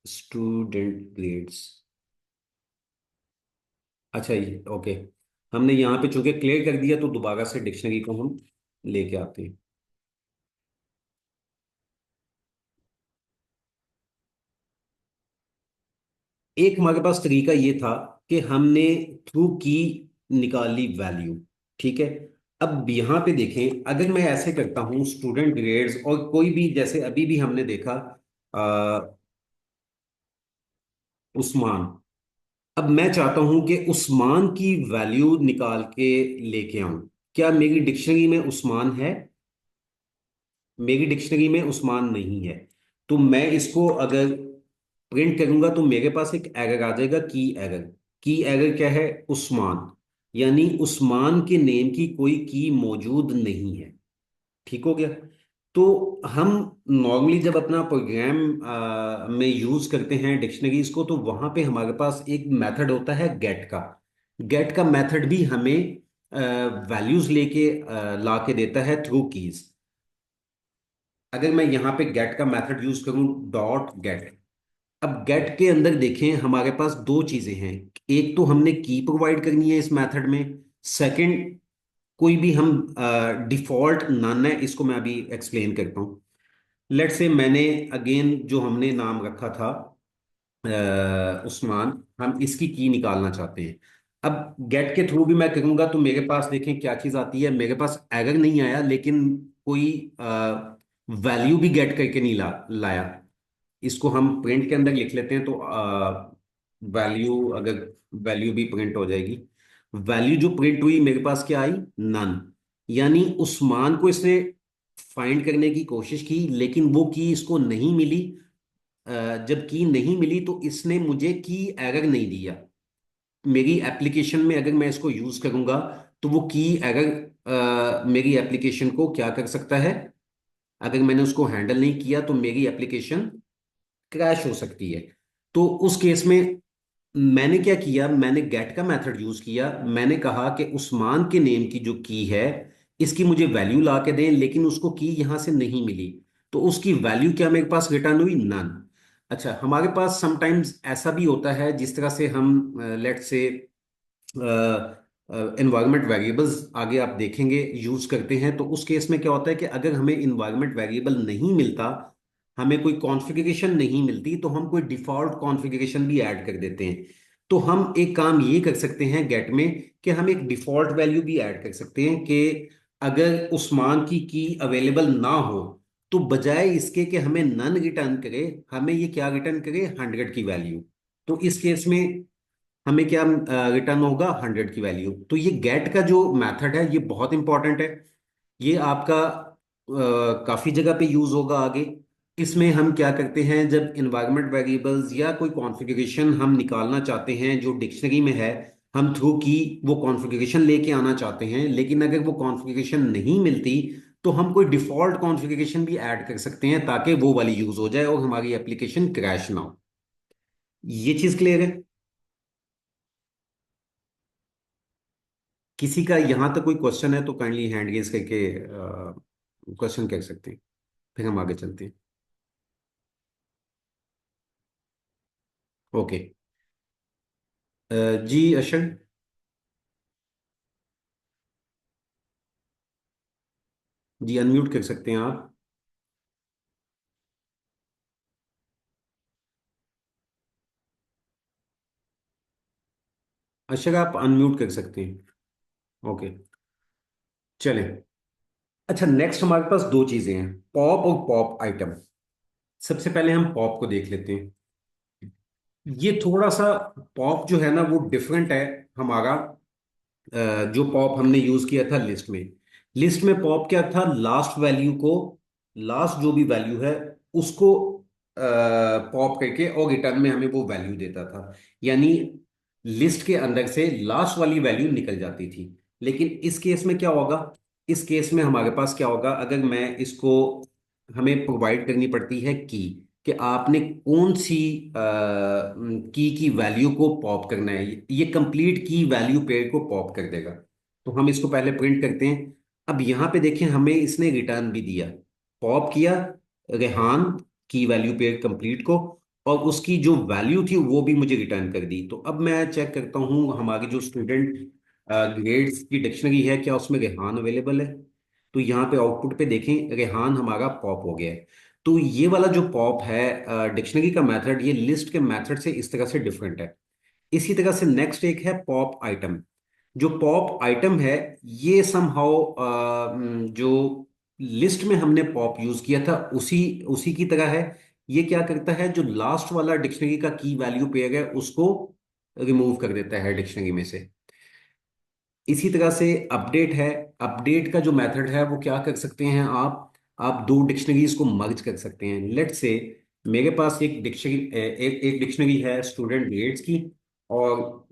स्टूडेंट ग्रेड्स। अच्छा, ये ओके। हमने यहाँ पे चूंकि क्लियर कर दिया तो दोबारा से डिक्शनरी को हम लेके आते हैं। एक हमारे पास तरीका ये था कि हमने थ्रू की निकाली वैल्यू, ठीक है। अब यहाँ पे देखें, अगर मैं ऐसे करता हूँ स्टूडेंट ग्रेड्स और कोई भी, जैसे अभी भी हमने देखा उस्मान। अब मैं चाहता हूं कि उस्मान की वैल्यू निकाल के लेके आऊं। क्या मेरी डिक्शनरी में उस्मान है? मेरी डिक्शनरी में उस्मान नहीं है। तो मैं इसको अगर प्रिंट करूंगा तो मेरे पास एक एरर आ जाएगा, की एरर। की एरर क्या है? उस्मान, यानी उस्मान के नेम की कोई की मौजूद नहीं है। ठीक हो गया। तो हम नॉर्मली जब अपना प्रोग्राम में यूज करते हैं डिक्शनरीज को, तो वहां पे हमारे पास एक मेथड होता है गेट का। गेट का मेथड भी हमें वैल्यूज लेके ला के देता है थ्रू कीज। अगर मैं यहाँ पे गेट का मेथड यूज करूँ, डॉट गेट। अब गेट के अंदर देखें हमारे पास दो चीजें हैं। एक तो हमने की प्रोवाइड करनी है इस मेथड में। सेकंड, कोई भी हम डिफॉल्ट नन है, इसको मैं अभी एक्सप्लेन करता हूँ। लेट से मैंने अगेन जो हमने नाम रखा था उस्मान, हम इसकी की निकालना चाहते हैं। अब गेट के थ्रू भी मैं करूंगा तो मेरे पास देखें क्या चीज आती है। मेरे पास एरर नहीं आया, लेकिन कोई वैल्यू भी गेट करके नहीं लाया। इसको हम प्रिंट के अंदर लिख लेते हैं, तो वैल्यू, अगर वैल्यू भी प्रिंट हो जाएगी। वैल्यू जो प्रिंट हुई मेरे पास क्या आई? नन। यानी उस्मान को इसने फाइंड करने की कोशिश की, लेकिन वो की इसको नहीं मिली। जब की नहीं मिली तो इसने मुझे की एरर नहीं दिया। मेरी एप्लीकेशन में अगर मैं इसको यूज करूंगा तो वो की एरर मेरी एप्लीकेशन को क्या कर सकता है? अगर मैंने उसको हैंडल नहीं किया तो मेरी एप्लीकेशन क्रैश हो सकती है। तो उस केस में मैंने क्या किया, मैंने गेट का मेथड यूज किया। मैंने कहा कि उस्मान के नेम की जो की है, इसकी मुझे वैल्यू ला के दें, लेकिन उसको की यहां से नहीं मिली। तो उसकी वैल्यू क्या मेरे पास रिटर्न हुई? नन। अच्छा, हमारे पास समटाइम्स ऐसा भी होता है, जिस तरह से हम लेट से इन्वायरमेंट वेरिएबल्स आगे आप देखेंगे यूज करते हैं। तो उस केस में क्या होता है कि अगर हमें इन्वायरमेंट वेरिएबल नहीं मिलता, हमें कोई कॉन्फ़िगरेशन नहीं मिलती, तो हम कोई डिफॉल्ट कॉन्फ़िगरेशन भी ऐड कर देते हैं। तो हम एक काम ये कर सकते हैं गेट में, कि हम एक डिफॉल्ट वैल्यू भी ऐड कर सकते हैं कि अगर उस्मान की अवेलेबल ना हो, तो बजाय इसके कि हमें नन रिटर्न करे, हमें ये क्या रिटर्न करे? 100 की वैल्यू। तो इस केस में हमें क्या रिटर्न होगा? 100 की वैल्यू। तो ये गेट का जो मेथड है ये बहुत इंपॉर्टेंट है। ये आपका काफी जगह पे यूज होगा आगे। इसमें हम क्या करते हैं, जब इन्वायरमेंट वेरिएबल्स या कोई कॉन्फ़िगरेशन हम निकालना चाहते हैं जो डिक्शनरी में है, हम थ्रू की वो कॉन्फ़िगरेशन लेके आना चाहते हैं, लेकिन अगर वो कॉन्फ़िगरेशन नहीं मिलती, तो हम कोई डिफॉल्ट कॉन्फ़िगरेशन भी ऐड कर सकते हैं ताकि वो वाली यूज हो जाए और हमारी एप्लीकेशन क्रैश ना हो। ये चीज क्लियर है? किसी का यहां तक कोई क्वेश्चन है तो काइंडली हैंड रेज करके क्वेश्चन कर सकते हैं, फिर हम आगे चलते हैं। ओके। जी अशर। जी अनम्यूट कर सकते हैं आप। अशर आप अनम्यूट कर सकते हैं। ओके, चलें। अच्छा, नेक्स्ट हमारे पास दो चीजें हैं, पॉप और पॉप आइटम। सबसे पहले हम पॉप को देख लेते हैं। ये थोड़ा सा पॉप जो है ना वो डिफरेंट है हमारा। जो पॉप हमने यूज किया था लिस्ट में। लिस्ट में पॉप क्या था? लास्ट वैल्यू को, लास्ट जो भी वैल्यू है उसको पॉप करके और रिटर्न में हमें वो वैल्यू देता था। यानी लिस्ट के अंदर से लास्ट वाली वैल्यू निकल जाती थी। लेकिन इस केस में क्या होगा? इस केस में हमारे पास क्या होगा, अगर मैं इसको, हमें प्रोवाइड करनी पड़ती है की, कि आपने कौन सी की वैल्यू को पॉप करना है। ये कंप्लीट की वैल्यू पेयर को पॉप कर देगा। तो हम इसको पहले प्रिंट करते हैं। अब यहाँ पे देखें, हमें इसने रिटर्न भी दिया, पॉप किया रेहान की वैल्यू पेयर कंप्लीट को, और उसकी जो वैल्यू थी वो भी मुझे रिटर्न कर दी। तो अब मैं चेक करता हूँ हमारी जो स्टूडेंट ग्रेड्स की डिक्शनरी है, क्या उसमें रेहान अवेलेबल है? तो यहाँ पे आउटपुट पे देखें रेहान हमारा पॉप हो गया है। तो ये वाला जो पॉप है डिक्शनरी का मेथड, ये लिस्ट के मेथड से इस तरह से डिफरेंट है। इसी तरह से नेक्स्ट एक है पॉप आइटम। जो पॉप आइटम है ये समहाउ जो लिस्ट में हमने पॉप यूज किया था उसी उसी की तरह है। ये क्या करता है, जो लास्ट वाला डिक्शनरी का की वैल्यू पेयर है उसको रिमूव कर देता है डिक्शनरी में से। इसी तरह से अपडेट है। अपडेट का जो मेथड है वो क्या कर सकते हैं आप दो डिक्शनरीज को मर्ज कर सकते हैं। लेट्स से मेरे पास एक डिक्शनरी एक डिक्शनरी है स्टूडेंट ग्रेड्स की, और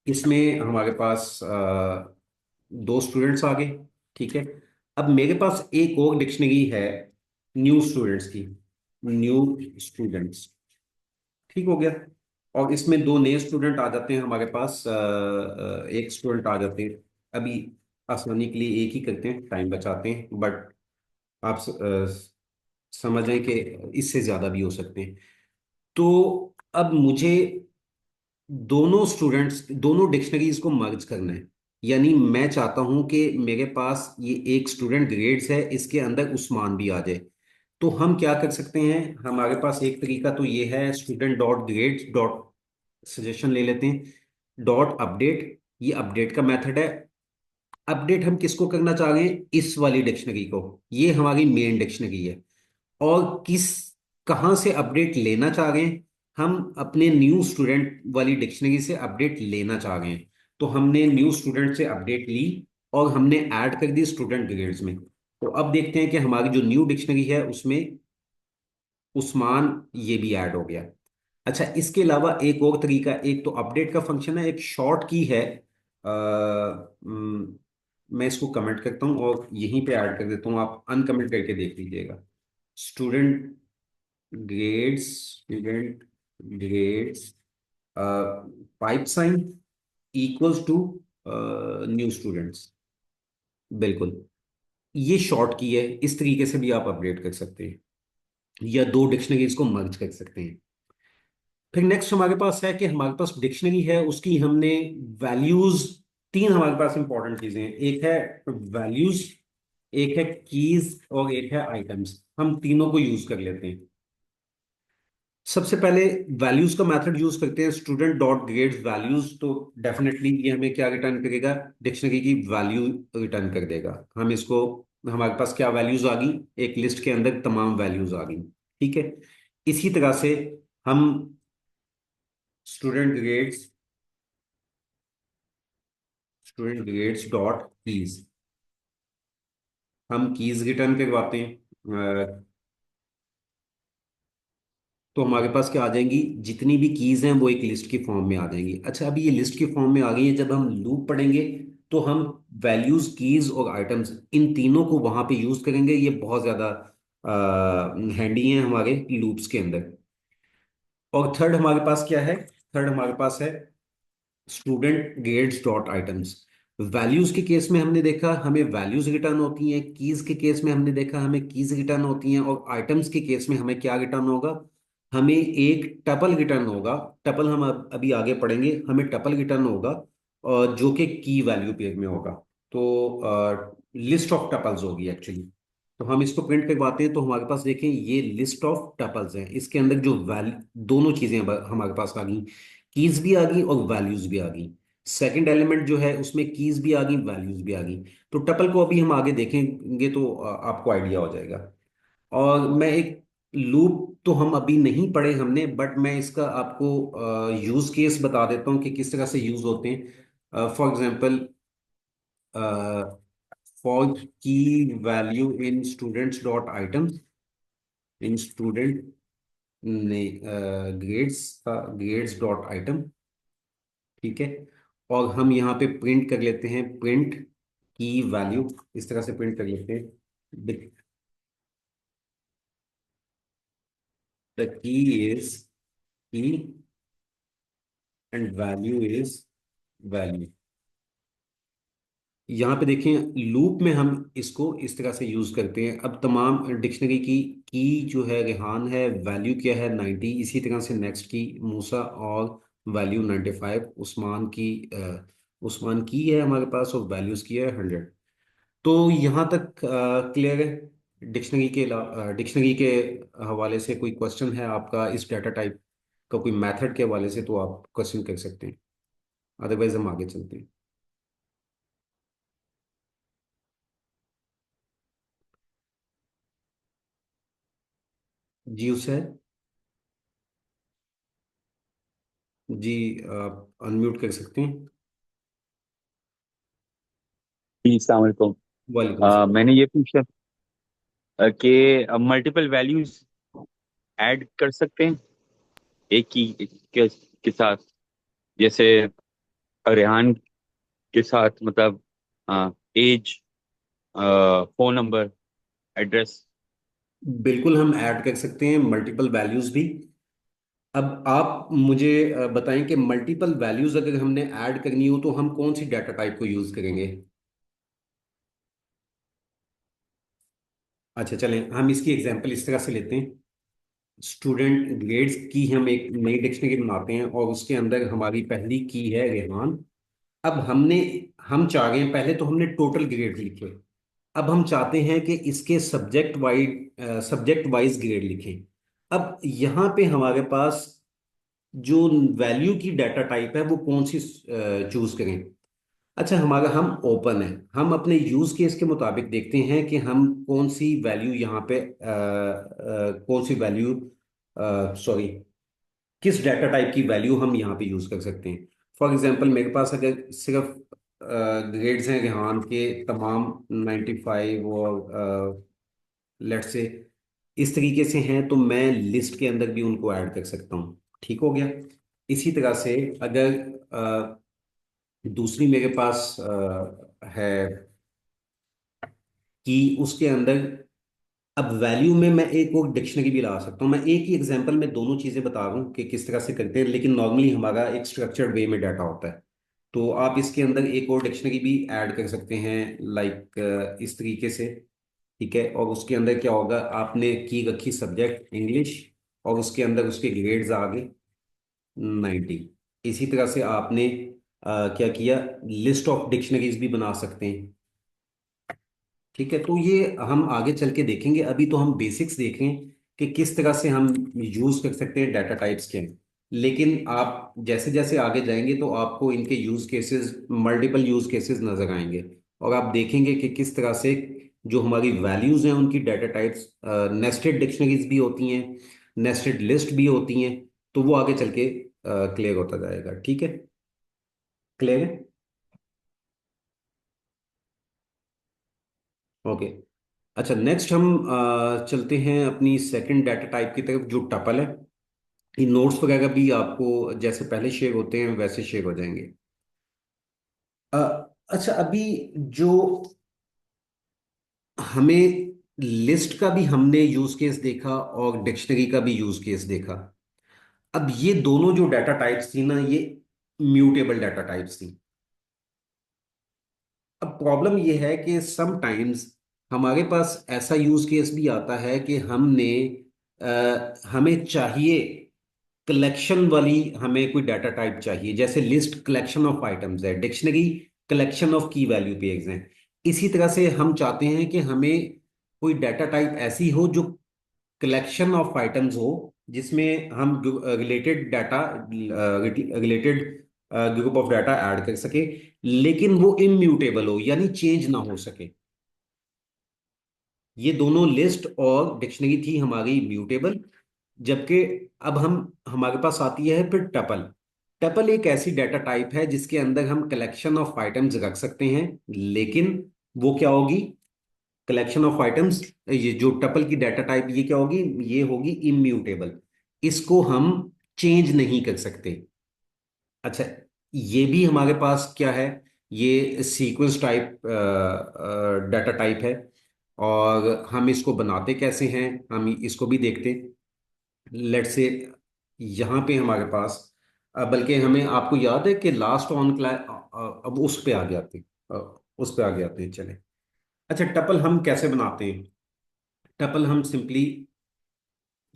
इसमें हमारे पास दो स्टूडेंट्स आ गए। ठीक है। अब मेरे पास एक और डिक्शनरी है न्यू स्टूडेंट्स की, न्यू स्टूडेंट्स। ठीक हो गया। और इसमें दो नए स्टूडेंट आ जाते हैं हमारे पास, एक स्टूडेंट आ जाते हैं। अभी आसानी के लिए एक ही करते हैं, टाइम बचाते हैं, बट आप समझ जाएं कि इससे ज़्यादा भी हो सकते हैं। तो अब मुझे दोनों स्टूडेंट्स दोनों डिक्शनरीज को मर्ज करना है। यानी मैं चाहता हूं कि मेरे पास ये एक स्टूडेंट ग्रेड्स है, इसके अंदर उस्मान भी आ जाए। तो हम क्या कर सकते हैं, हमारे पास एक तरीका तो ये है, student dot grades dot suggestion ले लेते हैं, डॉट अपडेट, ये अपडेट का मेथड है। अपडेट हम किसको करना चाह रहे हैं, इस वाली डिक्शनरी को, ये हमारी मेन डिक्शनरी है। और कहाँ से अपडेट लेना चाह रहे हैं, हम अपने न्यू स्टूडेंट वाली डिक्शनरी से अपडेट लेना चाह रहे हैं। तो हमने न्यू स्टूडेंट से अपडेट ली और हमने ऐड कर दी स्टूडेंट ग्रेड्स में। तो अब देखते हैं कि हमारी जो न्यू डिक्शनरी है उसमें उस्मान ये भी ऐड हो गया। अच्छा, इसके अलावा एक और तरीका, एक तो अपडेट का फंक्शन है, एक शॉर्ट की है। मैं इसको कमेंट करता हूँ और यहीं पे ऐड कर देता हूँ, आप अनकमेंट करके देख लीजिएगा। Student grades pipe sign equals to new students. बिल्कुल, ये शॉर्ट की है, इस तरीके से भी आप अपडेट कर सकते हैं या दो डिक्शनरीज को मर्ज कर सकते हैं। फिर नेक्स्ट हमारे पास है कि हमारे पास डिक्शनरी है, उसकी हमने वैल्यूज, तीन हमारे पास इंपॉर्टेंट चीजें हैं, एक है वैल्यूज, एक है कीज और एक है आइटम्स। हम तीनों को यूज कर लेते हैं। सबसे पहले वैल्यूज का मेथड यूज करते हैं, स्टूडेंट डॉट ग्रेड्स वैल्यूज। तो डेफिनेटली ये हमें क्या रिटर्न करेगा, डिक्शनरी की वैल्यू रिटर्न कर देगा। हम इसको, हमारे पास क्या वैल्यूज आ गई, एक लिस्ट के अंदर तमाम वैल्यूज आ गई। ठीक है। इसी तरह से हम स्टूडेंट ग्रेड्स डॉट कीज, हम कीज रिटर्न करवाते हैं। तो हमारे पास क्या आ जाएंगी, जितनी भी कीज हैं वो एक लिस्ट की फॉर्म में आ जाएंगी। अच्छा, अभी ये लिस्ट की फॉर्म में आ गई है, जब हम लूप पढ़ेंगे तो हम वैल्यूज कीज और आइटम्स इन तीनों को वहां पे यूज करेंगे। ये बहुत ज्यादा हैंडी है हमारे लूप्स के अंदर। और थर्ड हमारे पास क्या है, थर्ड हमारे पास है student grades dot items. Values के केस में हमने देखा हमें वैल्यूज रिटर्न होती हैं, कीज के केस में हमने देखा हमें कीज रिटर्न होती हैं, और आइटम्स के केस में हमें क्या रिटर्न होगा, हमें एक टपल रिटर्न होगा। टपल हम अभी आगे पढ़ेंगे, हमें टपल रिटर्न होगा और जो कि की वैल्यू पेयर में होगा। तो लिस्ट ऑफ टपल्स होगी एक्चुअली। तो हम इसको प्रिंट करवाते हैं, तो हमारे पास देखें ये लिस्ट ऑफ टपल्स हैं, इसके अंदर जो वैल्यू दोनों चीजें हमारे पास आ गई, कीज भी आ गई और वैल्यूज भी आ गई। सेकंड एलिमेंट जो है उसमें कीज भी आ गई, वैल्यूज भी आ गई। तो टपल को अभी हम आगे देखेंगे तो आपको आइडिया हो जाएगा। और मैं एक लूप तो हम अभी नहीं पढ़े हमने, बट मैं इसका आपको यूज केस बता देता हूँ कि किस तरह से यूज होते हैं। फॉर एग्जांपल, फॉर की value in students dot items, in student grades grades dot item. ठीक है। और हम यहाँ पे प्रिंट कर लेते हैं, प्रिंट की वैल्यू, इस तरह से प्रिंट कर लेते हैं, द की इज की एंड वैल्यू इज वैल्यू। यहाँ पे देखें लूप में हम इसको इस तरह से यूज करते हैं। अब तमाम डिक्शनरी की जो है रेहान है, वैल्यू क्या है 90, इसी तरह से नेक्स्ट की मूसा और वैल्यू 95, उस्मान की है हमारे पास और वैल्यूज की है 100। तो यहाँ तक क्लियर है? डिक्शनरी के हवाले से कोई क्वेश्चन है आपका इस डाटा टाइप का, कोई मेथड के हवाले से, तो आप क्वेश्चन कर सकते हैं, अदरवाइज हम आगे चलते हैं। जी उसे जी आप अनम्यूट कर सकते हैं। जी अस्सलाम वालेकुम। वालेकुम सलाम। मैंने ये पूछा कि मल्टीपल वैल्यूज ऐड कर सकते हैं एक ही के साथ, जैसे रेहान के साथ, मतलब एज, फोन नंबर, एड्रेस। बिल्कुल हम ऐड कर सकते हैं मल्टीपल वैल्यूज भी। अब आप मुझे बताएं कि मल्टीपल वैल्यूज अगर हमने ऐड करनी हो तो हम कौन सी डाटा टाइप को यूज करेंगे? अच्छा चलें, हम इसकी एग्जांपल इस तरह से लेते हैं। स्टूडेंट ग्रेड्स की हम एक नई डिक्शनरी बनाते हैं और उसके अंदर हमारी पहली की है रेहान। अब हम चाह रहे हैं, पहले तो हमने टोटल ग्रेड लिखे, अब हम चाहते हैं कि इसके सब्जेक्ट वाइज ग्रेड लिखें। अब यहाँ पे हमारे पास जो वैल्यू की डाटा टाइप है वो कौन सी चूज करें? अच्छा, हमारा हम ओपन है, हम अपने यूज केस के मुताबिक देखते हैं कि हम कौन सी वैल्यू यहाँ पे कौन सी वैल्यू सॉरी किस डाटा टाइप की वैल्यू हम यहाँ पे यूज कर सकते हैं। फॉर एग्जांपल मेरे पास अगर सिर्फ ग्रेड्स हैं रेहान के तमाम 95 और लेट्स से इस तरीके से हैं, तो मैं लिस्ट के अंदर भी उनको ऐड कर सकता हूँ। ठीक हो गया। इसी तरह से अगर दूसरी मेरे पास है कि उसके अंदर अब वैल्यू में मैं एक और डिक्शनरी भी लगा सकता हूँ। मैं एक ही एग्जांपल में दोनों चीजें बता रहा हूँ कि किस तरह से करते हैं, लेकिन नॉर्मली हमारा एक स्ट्रक्चर्ड वे में डाटा होता है। तो आप इसके अंदर एक और डिक्शनरी भी ऐड कर सकते हैं, लाइक इस तरीके से। ठीक है, और उसके अंदर क्या होगा, आपने की रखी सब्जेक्ट इंग्लिश और उसके अंदर उसके ग्रेड्स आ गए 90। इसी तरह से आपने क्या किया, लिस्ट ऑफ डिक्शनरीज भी बना सकते हैं। ठीक है, तो ये हम आगे चल के देखेंगे, अभी तो हम बेसिक्स देख रहे हैं कि किस तरह से हम यूज कर सकते हैं डाटा टाइप्स के। लेकिन आप जैसे जैसे आगे जाएंगे तो आपको इनके use cases, multiple use cases नजर आएंगे, और आप देखेंगे कि किस तरह से जो हमारी वैल्यूज हैं उनकी डाटा टाइप्स नेस्टेड डिक्शनरीज भी होती हैं, नेस्टेड लिस्ट भी होती हैं। तो वो आगे चल के क्लियर होता जाएगा। ठीक है, क्लियर है? ओके। अच्छा, नेक्स्ट हम चलते हैं अपनी सेकंड डाटा टाइप की तरफ, जो टपल है। ये नोट्स वगैरह भी आपको जैसे पहले शेयर होते हैं वैसे शेयर हो जाएंगे। अ, अच्छा, अभी जो हमें लिस्ट का भी हमने यूज केस देखा और डिक्शनरी का भी यूज केस देखा। अब ये दोनों जो डाटा टाइप्स थी ना, ये म्यूटेबल डाटा टाइप्स थी। अब प्रॉब्लम ये है कि समटाइम्स हमारे पास ऐसा यूज केस भी आता है कि हमें चाहिए कलेक्शन वाली, हमें कोई डाटा टाइप चाहिए, जैसे लिस्ट कलेक्शन ऑफ आइटम्स है, डिक्शनरी कलेक्शन ऑफ की वैल्यू पेयर्स हैं। इसी तरह से हम चाहते हैं कि हमें कोई डाटा टाइप ऐसी हो जो कलेक्शन ऑफ आइटम्स हो, जिसमें हम related data, related group of data add कर सके, लेकिन वो इम्यूटेबल हो, यानी चेंज ना हो सके। ये दोनों लिस्ट और डिक्शनरी थी हमारी म्यूटेबल, जबकि अब हम हमारे पास आती है फिर टपल। टपल एक ऐसी डाटा टाइप है जिसके अंदर हम कलेक्शन ऑफ आइटम्स रख सकते हैं, लेकिन वो क्या होगी, कलेक्शन ऑफ आइटम्स, ये जो टपल की डाटा टाइप ये क्या होगी, ये होगी इम्यूटेबल। इसको हम चेंज नहीं कर सकते। अच्छा, ये भी हमारे पास क्या है, ये सीक्वेंस टाइप डाटा टाइप है, और हम इसको बनाते कैसे हैं हम इसको भी देखते हैं। लेट से यहाँ पे हमारे पास बल्कि हमें, आपको याद है कि लास्ट ऑन क्लास, अब उस पे आगे आते हैं, उस पे आगे आते हैं चले। अच्छा, टपल हम कैसे बनाते हैं? टपल हम सिंपली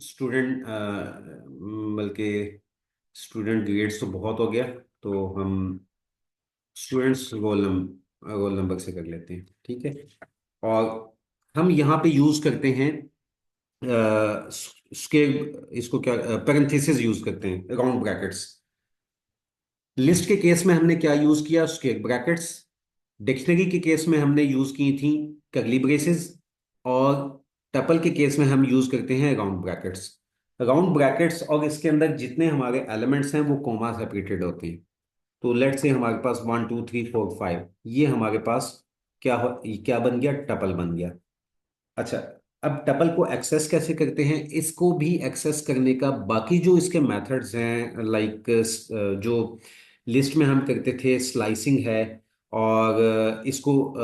स्टूडेंट, बल्कि स्टूडेंट ग्रेड्स तो बहुत हो गया, तो हम students roll number, roll number से कर लेते हैं, ठीक है। और हम यहाँ पे यूज करते हैं स्केल, इसको क्या, पैरेंथेसिस यूज करते हैं, राउंड ब्रैकेट्स। लिस्ट के केस में हमने क्या यूज किया, स्क्वेयर ब्रैकेट्स। डिक्शनरी के केस में हमने यूज की थी कर्ली ब्रेसेस। और टपल के केस में हम यूज करते हैं राउंड ब्रैकेट्स। राउंड ब्रैकेट्स और इसके अंदर जितने हमारे एलिमेंट्स हैं वो कोमा सेपरेटेड होते हैं। तो लेट्स से हमारे पास 1 2 3 4 5, ये हमारे पास क्या बन गया, टपल बन गया। अच्छा, अब टपल को एक्सेस कैसे करते हैं, इसको भी एक्सेस करने का बाकी जो इसके मेथड्स हैं, लाइक जो लिस्ट में हम करते थे स्लाइसिंग है, और इसको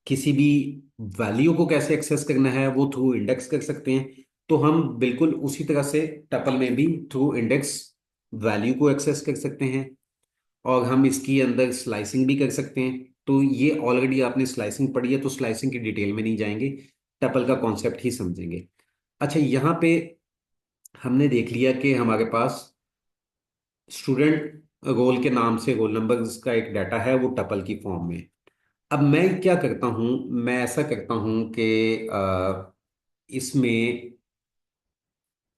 किसी भी वैल्यू को कैसे एक्सेस करना है वो थ्रू इंडेक्स कर सकते हैं। तो हम बिल्कुल उसी तरह से टपल में भी थ्रू इंडेक्स वैल्यू को एक्सेस कर सकते हैं। और हम इसकी अंदर स्लाइसिंग भी कर सकते हैं। तो ये ऑलरेडी आपने स्लाइसिंग पढ़ी है, तो स्लाइसिंग की डिटेल में नहीं जाएंगे, टपल का कॉन्सेप्ट ही समझेंगे। अच्छा, यहाँ पे हमने देख लिया कि हमारे पास स्टूडेंट रोल के नाम से रोल नंबर का एक डाटा है, वो टपल की फॉर्म में। अब मैं क्या करता हूँ, मैं ऐसा करता हूँ कि इसमें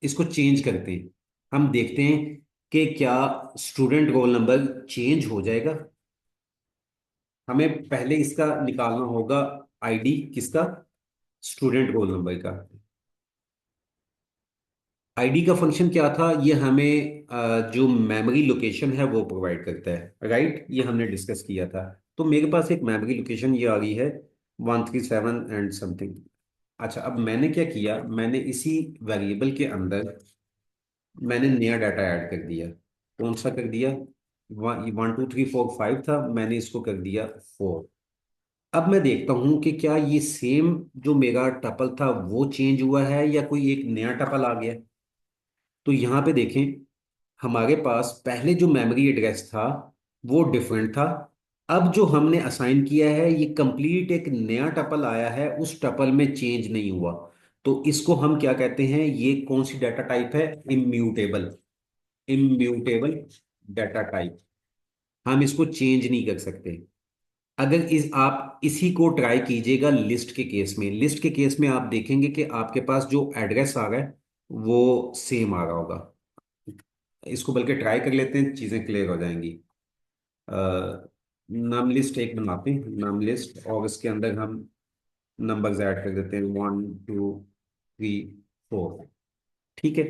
इसको चेंज करते हैं। हम देखते हैं कि क्या स्टूडेंट रोल नंबर चेंज हो जाएगा। हमें पहले इसका निकालना होगा आईडी, किसका, स्टूडेंट रोल नंबर का। आईडी का फंक्शन क्या था, ये हमें जो मेमोरी लोकेशन है वो प्रोवाइड करता है, राइट, ये हमने डिस्कस किया था। तो मेरे पास एक मेमोरी लोकेशन ये आ गई है 137 एंड समथिंग। अच्छा, अब मैंने क्या किया, मैंने इसी वेरिएबल के अंदर मैंने नया डाटा ऐड कर दिया। कौन सा कर दिया, 1 2 3 4 5 था, मैंने इसको कर दिया 4। अब मैं देखता हूं कि क्या ये सेम जो मेरा टपल था वो चेंज हुआ है या कोई एक नया टपल आ गया। तो यहाँ पे देखें, हमारे पास पहले जो मेमोरी एड्रेस था वो डिफरेंट था। अब जो हमने असाइन किया है ये कंप्लीट एक नया टपल आया है, उस टपल में चेंज नहीं हुआ। तो इसको हम क्या कहते हैं, ये कौन सी डाटा टाइप है, इम्यूटेबल। इम्यूटेबल डाटा टाइप, हम इसको चेंज नहीं कर सकते। अगर आप इसी को ट्राई कीजिएगा लिस्ट के केस में, लिस्ट के केस में आप देखेंगे कि आपके पास जो एड्रेस आ रहा है वो सेम आ रहा होगा। इसको बल्कि ट्राई कर लेते हैं, चीजें क्लियर हो जाएंगी। नाम लिस्ट एक बनाते हैं, नाम लिस्ट, और इसके अंदर हम नंबर्स ऐड कर देते हैं 1 2 3 4, ठीक है।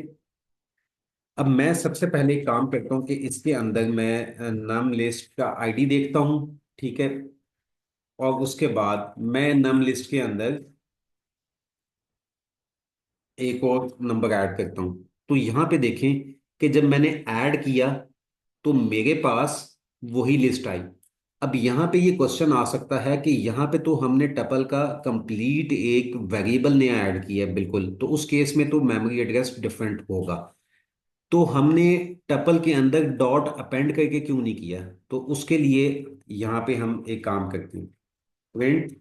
अब मैं सबसे पहले एक काम करता हूँ कि इसके अंदर मैं नाम लिस्ट का आईडी देखता हूँ, ठीक है। और उसके बाद मैं नम लिस्ट के अंदर एक और नंबर ऐड करता हूं। तो यहां पे देखें कि जब मैंने ऐड किया तो मेरे पास वही लिस्ट आई। अब यहां पे ये क्वेश्चन आ सकता है कि यहां पे तो हमने टपल का कंप्लीट एक वेरिएबल नया ऐड किया है, बिल्कुल, तो उस केस में तो मेमोरी एड्रेस डिफरेंट होगा। तो हमने टपल के अंदर डॉट अपेंड करके क्यों नहीं किया। तो उसके लिए यहां पे हम एक काम करते हैं, प्रिंट,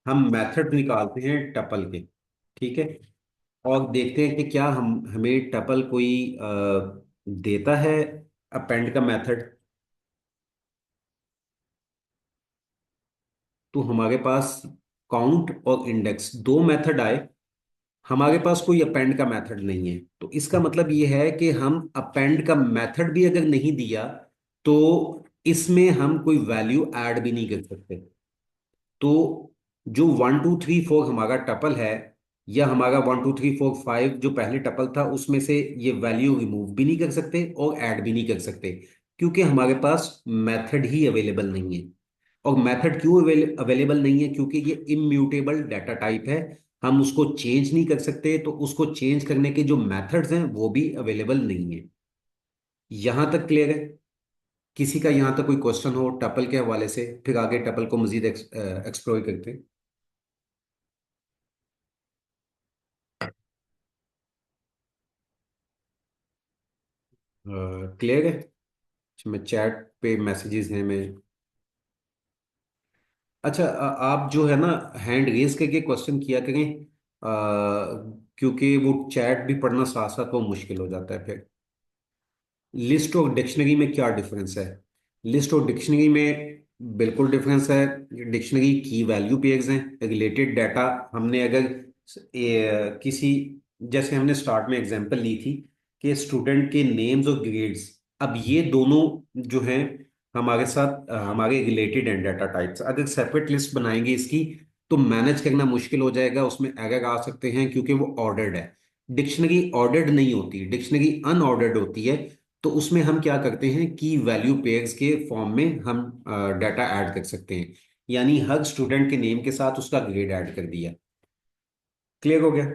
हम मेथड निकालते हैं टपल के, ठीक है। और देखते हैं कि क्या हम हमें टपल कोई देता है अपेंड का मेथड। तो हमारे पास काउंट और इंडेक्स दो मेथड आए, हमारे पास कोई अपेंड का मेथड नहीं है। तो इसका मतलब ये है कि हम अपेंड का मेथड भी अगर नहीं दिया तो इसमें हम कोई वैल्यू ऐड भी नहीं कर सकते। तो जो 1 2 3 4 हमारा टपल है, या हमारा 1 2 3 4 5 जो पहले टपल था, उसमें से ये वैल्यू रिमूव भी नहीं कर सकते और ऐड भी नहीं कर सकते, क्योंकि हमारे पास मेथड ही अवेलेबल नहीं है। और मेथड क्यों अवेलेबल नहीं है, क्योंकि ये इम्यूटेबल डाटा टाइप है, हम उसको चेंज नहीं कर सकते। तो उसको चेंज करने के जो मेथड्स हैं वो भी अवेलेबल नहीं है। यहां तक क्लियर है। किसी का यहां तक कोई क्वेश्चन हो टपल के हवाले से, फिर आगे टपल को मजीद एक्सप्लोर करते हैं। क्लियर है। मैं चैट पे मैसेजेस हैं मैं। अच्छा, आप जो है ना हैंड रेज करके क्वेश्चन किया करें, क्योंकि वो चैट भी पढ़ना साथ साथ वो मुश्किल हो जाता है फिर। लिस्ट और डिक्शनरी में क्या डिफरेंस है, लिस्ट और डिक्शनरी में बिल्कुल डिफरेंस है। डिक्शनरी की वैल्यू पेयर्स हैं, रिलेटेड डाटा। हमने अगर किसी, जैसे हमने स्टार्ट में एग्जांपल ली थी कि स्टूडेंट के नेम्स और ग्रेड्स, अब ये दोनों जो हैं हमारे साथ हमारे रिलेटेड हैं डाटा टाइप्स। अगर सेपरेट लिस्ट बनाएंगे इसकी तो मैनेज करना मुश्किल हो जाएगा, उसमें एरर आ सकते हैं क्योंकि वो ऑर्डर्ड है। डिक्शनरी ऑर्डर्ड नहीं होती, डिक्शनरी अनऑर्डर्ड होती है। तो उसमें हम क्या करते हैं कि वैल्यू पेयर्स के फॉर्म में हम डाटा ऐड कर सकते हैं, यानी हर स्टूडेंट के नेम के साथ उसका ग्रेड ऐड कर दिया। क्लियर हो गया?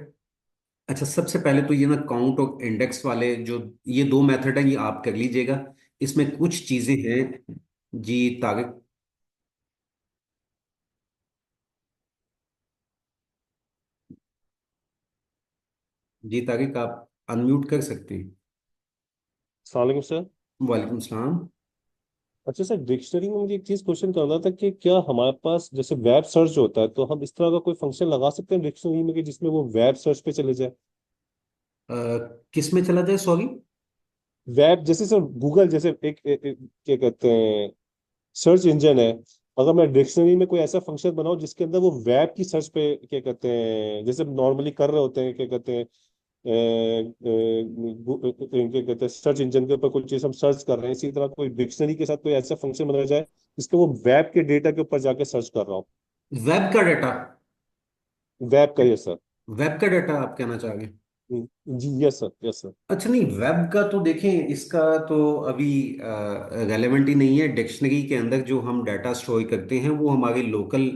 अच्छा, सबसे पहले तो ये ना काउंट और इंडेक्स वाले जो ये दो मेथड हैं ये आप कर लीजिएगा। इसमें कुछ चीजें हैं। जी तारिक। जी तारिक, आप अनम्यूट कर सकते हैं। सलाम सर। वालेकुम सलाम। अच्छा सर, डिक्शनरी में मुझे एक चीज क्वेश्चन करना था कि क्या हमारे पास जैसे वेब सर्च होता है तो हम इस तरह का कोई फंक्शन लगा सकते हैं डिक्शनरी में कि जिसमें वो वेब सर्च पे चले जाए? किस में चला जाए, सॉरी? वेब जैसे सर गूगल जैसे क्या कहते हैं, सर्च इंजन है। अगर मैं डिक्शनरी में कोई ऐसा फंक्शन बनाऊं जिसके अंदर वो वेब की सर्च पे क्या कहते हैं, जैसे नॉर्मली कर रहे होते हैं, क्या कहते हैं क्या कहते हैं, सर्च इंजन के ऊपर कोई चीज हम सर्च कर रहे हैं, इसी तरह कोई डिक्शनरी के साथ कोई ऐसा फंक्शन बनाया जाए जिसके वो वेब के डेटा के ऊपर जाके सर्च कर रहा हूँ। वेब का डाटा? वेब का, यस सर। वेब का डाटा आप कहना चाह रहे हैं? जी यस सर, यस सर। अच्छा, नहीं, वेब का तो देखें, इसका तो अभी रेलेवेंट ही नहीं है। डिक्शनरी के अंदर जो हम डाटा स्टोर करते हैं वो हमारे लोकल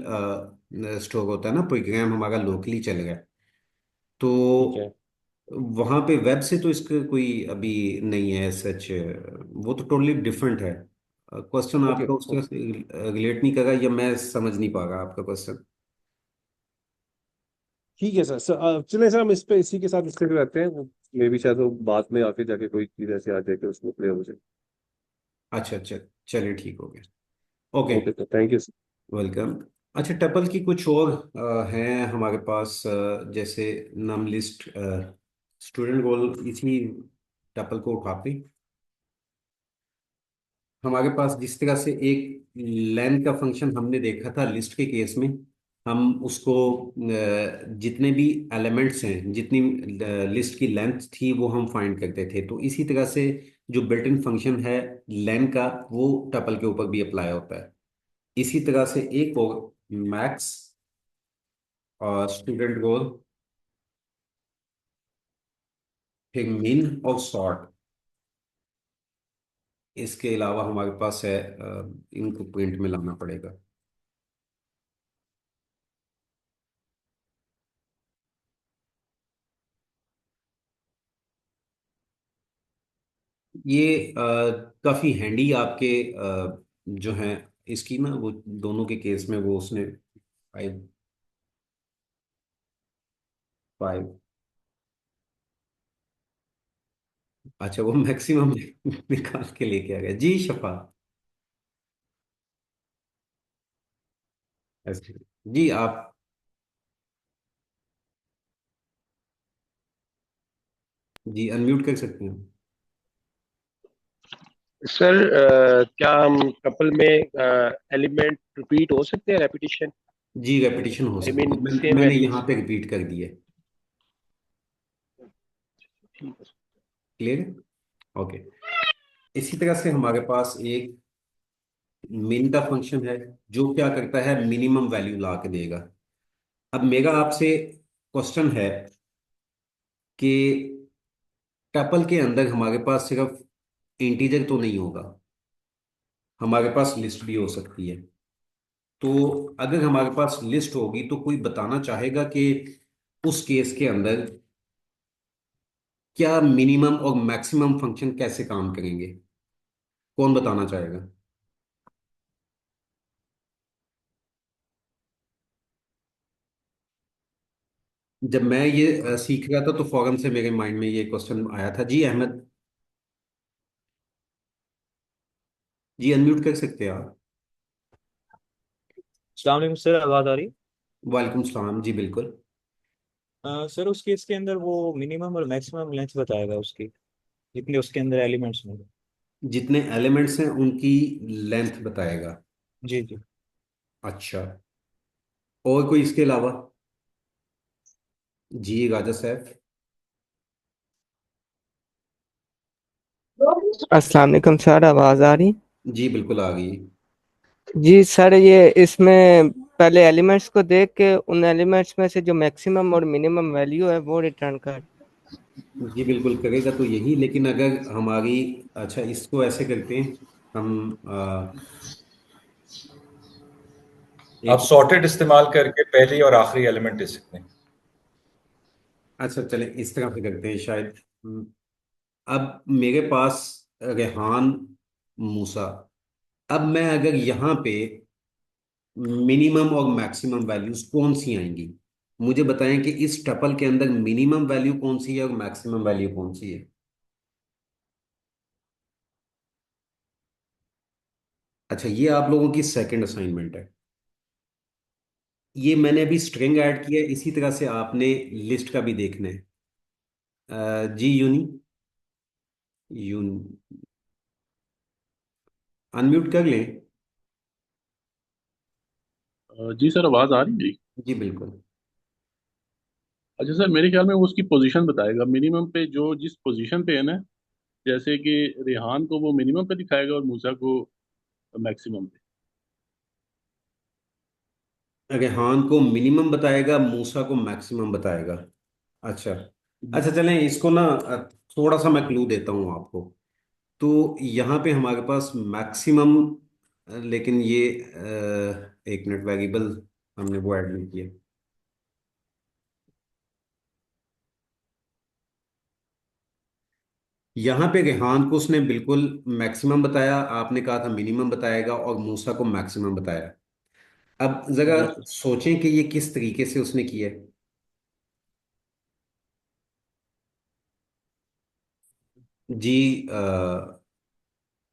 स्टोर होता है ना, प्रोग्राम हमारा लोकली चल गया। ठीक तो है। वहाँ पे वेब से तो इसका कोई अभी नहीं है सच। वो तो टोटली डिफरेंट है। क्वेश्चन ओके आपका उससे रिलेट नहीं कर रहा, या मैं समझ नहीं पा रहा आपका क्वेश्चन। ठीक है सर। चलिए सर, हम इस पे इसी के साथ स्टिक रहते हैं। मे भी शायद वो बाद में आके जाके कोई चीज ऐसे आ जाए कि उसमें क्लियर हो जाए। अच्छा अच्छा, चलिए ठीक हो गया। Okay, okay sir, thank you sir. Welcome. अच्छा, टपल की कुछ और हैं हमारे पास, जैसे नम लिस्ट, स्टूडेंट गोल, इसी टपल को उठाते हैं। हमारे पास जिस तरह से एक लेंथ का फंक्शन हमने देखा था लिस्ट के केस में, हम उसको जितने भी एलिमेंट्स हैं, जितनी लिस्ट की लेंथ थी वो हम फाइंड करते थे। तो इसी तरह से जो बिल्ट इन फंक्शन है लेन का, वो टपल के ऊपर भी अप्लाई होता है। इसी तरह से एक और मैक्स और स्टूडेंट गोल, फिर मिन और सॉर्ट। इसके अलावा हमारे पास है, इनको प्रिंट में लाना पड़ेगा। ये काफ़ी हैंडी आपके जो हैं इसकी ना, वो दोनों के केस में वो उसने फाइव फाइव। अच्छा, वो मैक्सिमम निकाल के लेके आ गया जी शफा। ऐसे जी आप जी अनम्यूट कर सकते हैं। सर क्या हम कपल में एलिमेंट रिपीट हो सकते हैं, रेपिटेशन? जी रेपिटेशन हो आई सकती मीन है, सेम मैंने यहाँ वैल्यूज। पे रिपीट कर दिए। ठीक है। क्लियर है? ओके। इसी तरह से हमारे पास एक मिन का फंक्शन है जो क्या करता है, मिनिमम वैल्यू ला के देगा। अब मेरा आपसे क्वेश्चन है कि टपल के अंदर हमारे पास सिर्फ इंटीजर तो नहीं होगा, हमारे पास लिस्ट भी हो सकती है। तो अगर हमारे पास लिस्ट होगी तो कोई बताना चाहेगा कि उस केस के अंदर क्या मिनिमम और मैक्सिमम फंक्शन कैसे काम करेंगे? कौन बताना चाहेगा? जब मैं ये सीख रहा था तो फौरन से मेरे माइंड में ये क्वेश्चन आया था। जी अहमद, जी अनम्यूट कर सकते हैं आप। अस्सलाम वालेकुम सर, आवाज़ आ रही? वालेकुम सलाम, जी बिल्कुल। सर उस केस के अंदर वो मिनिमम और मैक्सिमम लेंथ बताएगा उसकी, जितने उसके अंदर एलिमेंट्स होंगे। जितने एलिमेंट्स हैं उनकी लेंथ बताएगा। जी जी। अच्छा, और कोई इसके अलावा? जी राजा साहब। अस्सलाम वालेकुम सर, आवाज़ आ रही? जी बिल्कुल आ गई। जी सर, ये इसमें पहले एलिमेंट्स को देख के उन एलिमेंट्स में से जो मैक्सिमम और मिनिमम वैल्यू है वो रिटर्न कर। जी बिल्कुल करेगा तो यही, लेकिन अगर हमारी, अच्छा इसको ऐसे करते हैं हम, आप एक, सॉर्टेड इस्तेमाल करके पहली और आखिरी एलिमेंट दे सकते हैं। अच्छा चलें इस तरह से करते हैं शायद। अब मेरे पास रेहान, मूसा, अब मैं अगर यहाँ पे मिनिमम और मैक्सिमम वैल्यूज कौन सी आएंगी, मुझे बताएं कि इस टपल के अंदर मिनिमम वैल्यू कौन सी है और मैक्सिमम वैल्यू कौन सी है। अच्छा, ये आप लोगों की सेकंड असाइनमेंट है। ये मैंने अभी स्ट्रिंग ऐड किया है, इसी तरह से आपने लिस्ट का भी देखना है। जी यूनी, यून अनम्यूट कर लें। जी सर, आवाज आ रही है? जी बिल्कुल। अच्छा सर, मेरे ख्याल में वो उसकी पोजीशन बताएगा मिनिमम पे, जो जिस पोजीशन पे है ना। जैसे कि रेहान को वो मिनिमम पे दिखाएगा और मूसा को मैक्सिमम पे। रेहान को मिनिमम बताएगा, मूसा को मैक्सिमम बताएगा। अच्छा, जी। अच्छा चलें इसको ना, थोड़ा सा मैं क्लू देता हूँ आपको। तो यहाँ पे हमारे पास मैक्सिमम, लेकिन ये एक मिनट, वेरिएबल हमने वो ऐड नहीं किया। यहाँ पे रेहान को उसने बिल्कुल मैक्सिमम बताया, आपने कहा था मिनिमम बताएगा, और मूसा को मैक्सिमम बताया। अब जरा जी सर। सोचें कि ये किस तरीके से उसने किया है। जी,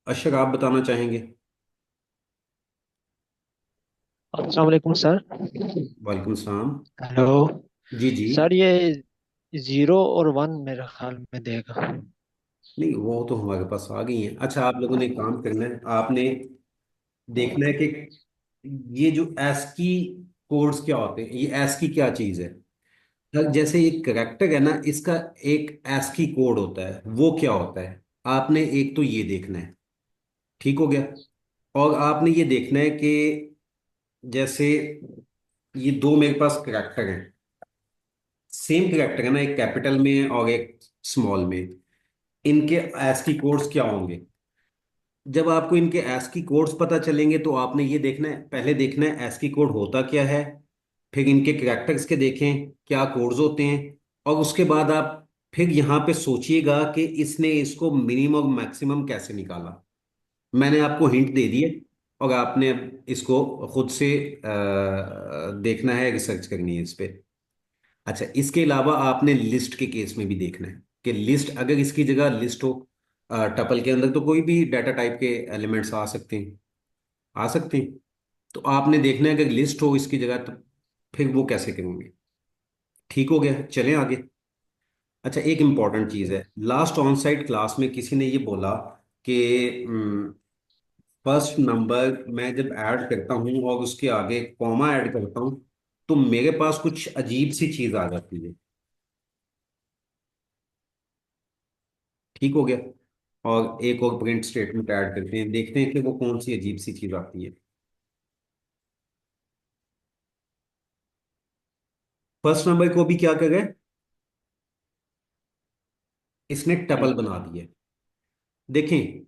अशर आप बताना चाहेंगे? अस्सलाम वालेकुम सर। वालेकुम सलाम। हेलो। जी जी। सर ये 0 और 1 मेरे ख्याल में देगा। नहीं, वो तो हमारे पास आ गई है। अच्छा, आप लोगों ने एक काम करना है, आपने देखना है कि ये जो एस्की कोड्स क्या होते हैं, ये एस्की क्या चीज़ है। जैसे ये करेक्टर है ना, इसका एक एस्की कोड होता है, वो क्या होता है, आपने एक तो ये देखना है। ठीक हो गया। और आपने ये देखना है कि जैसे ये दो मेरे पास करेक्टर हैं, सेम करेक्टर है ना, एक कैपिटल में और एक स्मॉल में, इनके एस्की कोड्स क्या होंगे। जब आपको इनके ASCII कोड्स पता चलेंगे तो आपने ये देखना है, पहले देखना है ASCII कोड होता क्या है, फिर इनके कैरेक्टर्स के देखें क्या कोड्स होते हैं, और उसके बाद आप फिर यहाँ पे सोचिएगा कि इसने इसको मिनिमम और मैक्सिमम कैसे निकाला। मैंने आपको हिंट दे दिए, और आपने अब इसको खुद से देखना है, रिसर्च करनी है इस पे। अच्छा, इसके अलावा आपने लिस्ट के केस में भी देखना है कि लिस्ट, अगर इसकी जगह लिस्ट हो, टपल के अंदर तो कोई भी डाटा टाइप के एलिमेंट्स आ सकते हैं, आ सकते हैं। तो आपने देखना है अगर लिस्ट हो इसकी जगह, तो फिर वो कैसे करेंगे। ठीक हो गया, चलें आगे। अच्छा, एक इम्पॉर्टेंट चीज़ है, लास्ट ऑन साइट क्लास में किसी ने ये बोला कि फर्स्ट नंबर मैं जब ऐड करता हूँ और उसके आगे कॉमा ऐड करता हूँ, तो मेरे पास कुछ अजीब सी चीज़ आ जाती है। ठीक हो गया। और एक और प्रिंट स्टेटमेंट ऐड करते हैं, देखते हैं कि वो कौन सी अजीब सी चीज आती है। फर्स्ट नंबर को भी क्या करें, इसने टपल बना दिया। देखें,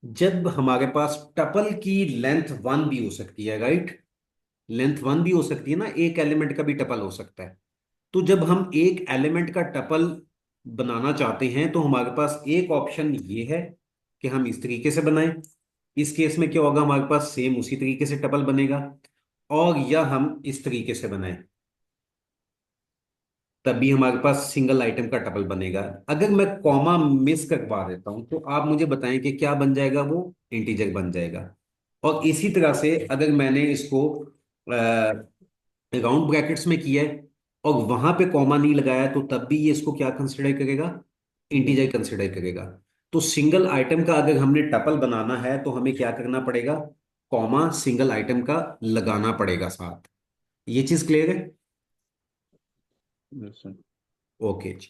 जब हमारे पास टपल की लेंथ 1 भी हो सकती है, राइट, लेंथ 1 भी हो सकती है ना, एक एलिमेंट का भी टपल हो सकता है। तो जब हम एक एलिमेंट का टपल बनाना चाहते हैं तो हमारे पास एक ऑप्शन ये है कि हम इस तरीके से बनाएं। इस केस में क्या होगा, हमारे पास सेम उसी तरीके से टपल बनेगा। और या हम इस तरीके से बनाएं, तभी हमारे पास सिंगल आइटम का टपल बनेगा। अगर मैं कॉमा मिस करवा देता हूं तो आप मुझे बताएं कि क्या बन जाएगा, वो इंटीजर बन जाएगा। और इसी तरह से अगर मैंने इसको राउंड ब्रैकेट्स में किया है और वहां पे कॉमा नहीं लगाया, तो तब भी ये इसको क्या कंसिडर करेगा, इंटीजर कंसिडर करेगा। तो सिंगल आइटम का अगर हमने टपल बनाना है तो हमें क्या करना पड़ेगा, कॉमा सिंगल आइटम का लगाना पड़ेगा साथ। ये चीज क्लियर है? Yes sir. ओके जी।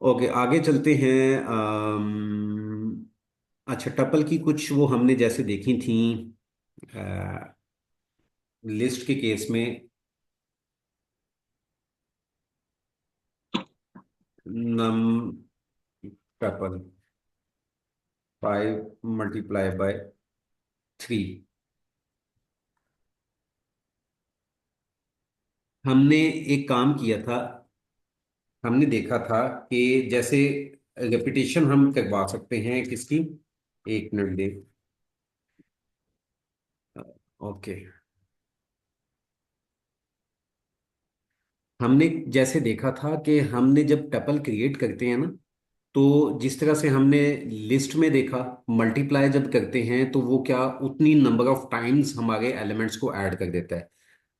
ओके, आगे चलते हैं। अच्छा, टपल की कुछ वो हमने जैसे देखी थी लिस्ट के केस में, नम टपल 5 × 3। हमने एक काम किया था, हमने देखा था कि जैसे रेपिटेशन हम करवा सकते हैं किसकी, 1 मिनट दे। ओके, हमने जैसे देखा था कि हमने जब टपल क्रिएट करते हैं ना, तो जिस तरह से हमने लिस्ट में देखा, मल्टीप्लाई जब करते हैं तो वो क्या उतनी नंबर ऑफ टाइम्स हमारे एलिमेंट्स को ऐड कर देता है।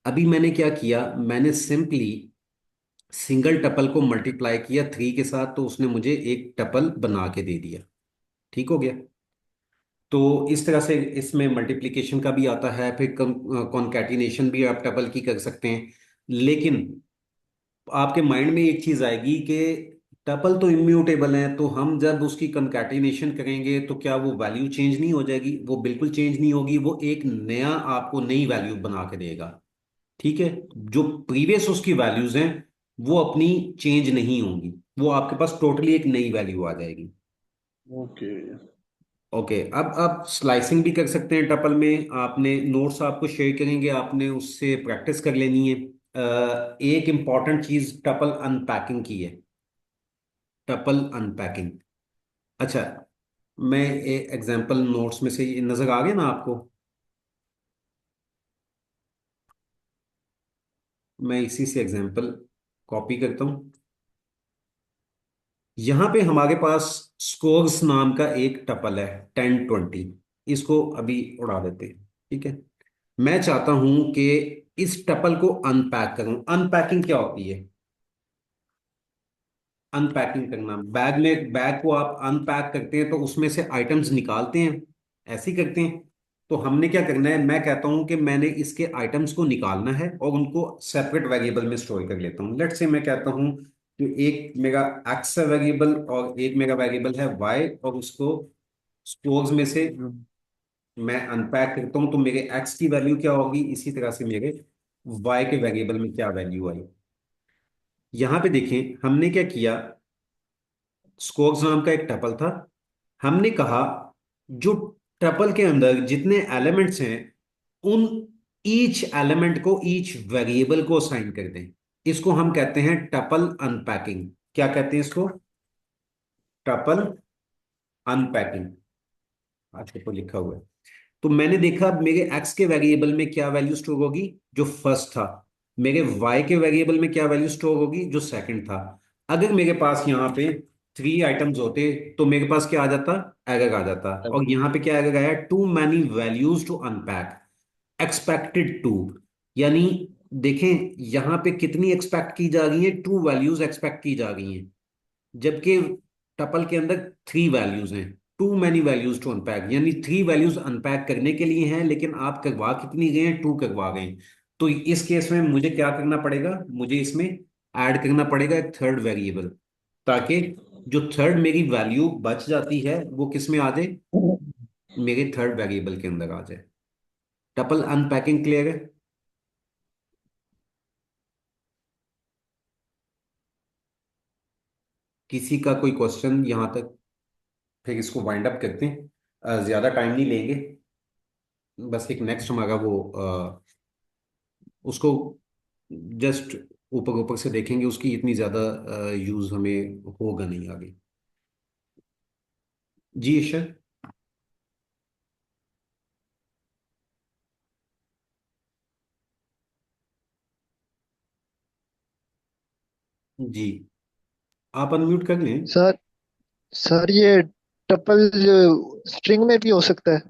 अभी मैंने क्या किया, मैंने सिंपली सिंगल टपल को मल्टीप्लाई किया 3 के साथ, तो उसने मुझे एक टपल बना के दे दिया। ठीक हो गया। तो इस तरह से इसमें मल्टीप्लिकेशन का भी आता है, फिर कॉन्कैटिनेशन भी आप टपल की कर सकते हैं। लेकिन आपके माइंड में एक चीज आएगी कि टपल तो इम्यूटेबल है, तो हम जब उसकी कंकैटिनेशन करेंगे तो क्या वो वैल्यू चेंज नहीं हो जाएगी? वो बिल्कुल चेंज नहीं होगी, वो एक नया आपको नई वैल्यू बना के देगा। ठीक है। जो प्रीवियस उसकी वैल्यूज हैं वो अपनी चेंज नहीं होंगी, वो आपके पास टोटली एक नई वैल्यू आ जाएगी। ओके। ओके, अब आप स्लाइसिंग भी कर सकते हैं टपल में। आपने नोट्स आपको शेयर करेंगे, आपने उससे प्रैक्टिस कर लेनी है। एक इम्पॉर्टेंट चीज टपल अनपैकिंग की है, टपल अनपैकिंग। अच्छा, मैं एक एग्जांपल नोट्स में से ये नजर आ गया ना आपको? मैं इसी से एग्जांपल कॉपी करता हूँ। यहां पे हमारे पास स्कोर्स नाम का एक टपल है, 10 20। इसको अभी उड़ा देते हैं। ठीक है। मैं चाहता हूं कि इस टपल को अनपैक करूं। अनपैकिंग क्या होती है? अनपैकिंग करना, बैग में, बैग को आप अनपैक करते हैं तो उसमें से आइटम्स निकालते हैं, ऐसे ही करते हैं। तो हमने क्या करना है, मैं कहता हूं कि मैंने इसके आइटम्स को निकालना है और उनको सेपरेट वेरिएबल में स्टोर कर लेता हूं। लेट्स से मैं कहता हूं कि एक मेरा एक्स है वेरिएबल और एक मेरा वेरिएबल है वाई, और उसको स्टोर्स में से मैं अनपैक करता हूं, तो मेरे एक्स की वैल्यू क्या होगी, इसी तरह से मेरे वाई के वेरिएबल में क्या वैल्यू आई। यहां पे देखें हमने क्या किया, स्कोर्स नाम का एक टपल था। हमने कहा जो टपल के अंदर जितने एलिमेंट्स हैं उन ईच एलिमेंट को, ईच वेरिएबल को असाइन कर दें। इसको हम कहते हैं टपल अनपैकिंग। क्या कहते हैं इसको? Tuple unpacking. आज को लिखा हुआ है। तो मैंने देखा मेरे एक्स के वेरिएबल में क्या वैल्यू स्टोर होगी, जो फर्स्ट था। मेरे वाई के वेरिएबल में क्या वैल्यू स्टोर होगी, जो सेकंड था। अगर मेरे पास यहाँ पे 3 आइटम्स होते तो मेरे पास क्या आ जाता, एरर आ जाता। और यहाँ पे क्या एरर आया, too many values to unpack, expected two. यानी देखें यहाँ पे कितनी एक्सपेक्ट की जा रही है, 2 वैल्यूज एक्सपेक्ट की जा रही हैं, जबकि टपल के अंदर 3 वैल्यूज हैं। Too many values to unpack, यानी 3 वैल्यूज अनपैक करने के लिए हैं, लेकिन आप करवा कितनी गए हैं, 2 करवा गए हैं। तो इस केस में मुझे क्या करना पड़ेगा, मुझे इसमें ऐड करना पड़ेगा एक थर्ड वेरिएबल, ताकि जो थर्ड मेरी वैल्यू बच जाती है वो किस में आ जाए, मेरे थर्ड वेरिएबल के अंदर आ जाए। टपल अनपैकिंग क्लियर है? किसी का कोई क्वेश्चन यहां तक? फिर इसको वाइंड अप करते हैं, ज्यादा टाइम नहीं लेंगे। बस एक नेक्स्ट हमारा वो उसको जस्ट ऊपर ऊपर से देखेंगे, उसकी इतनी ज्यादा यूज हमें होगा नहीं आगे। जी ईशर। जी, आप अनम्यूट कर लें। सर सर ये टपल स्ट्रिंग में भी हो सकता है?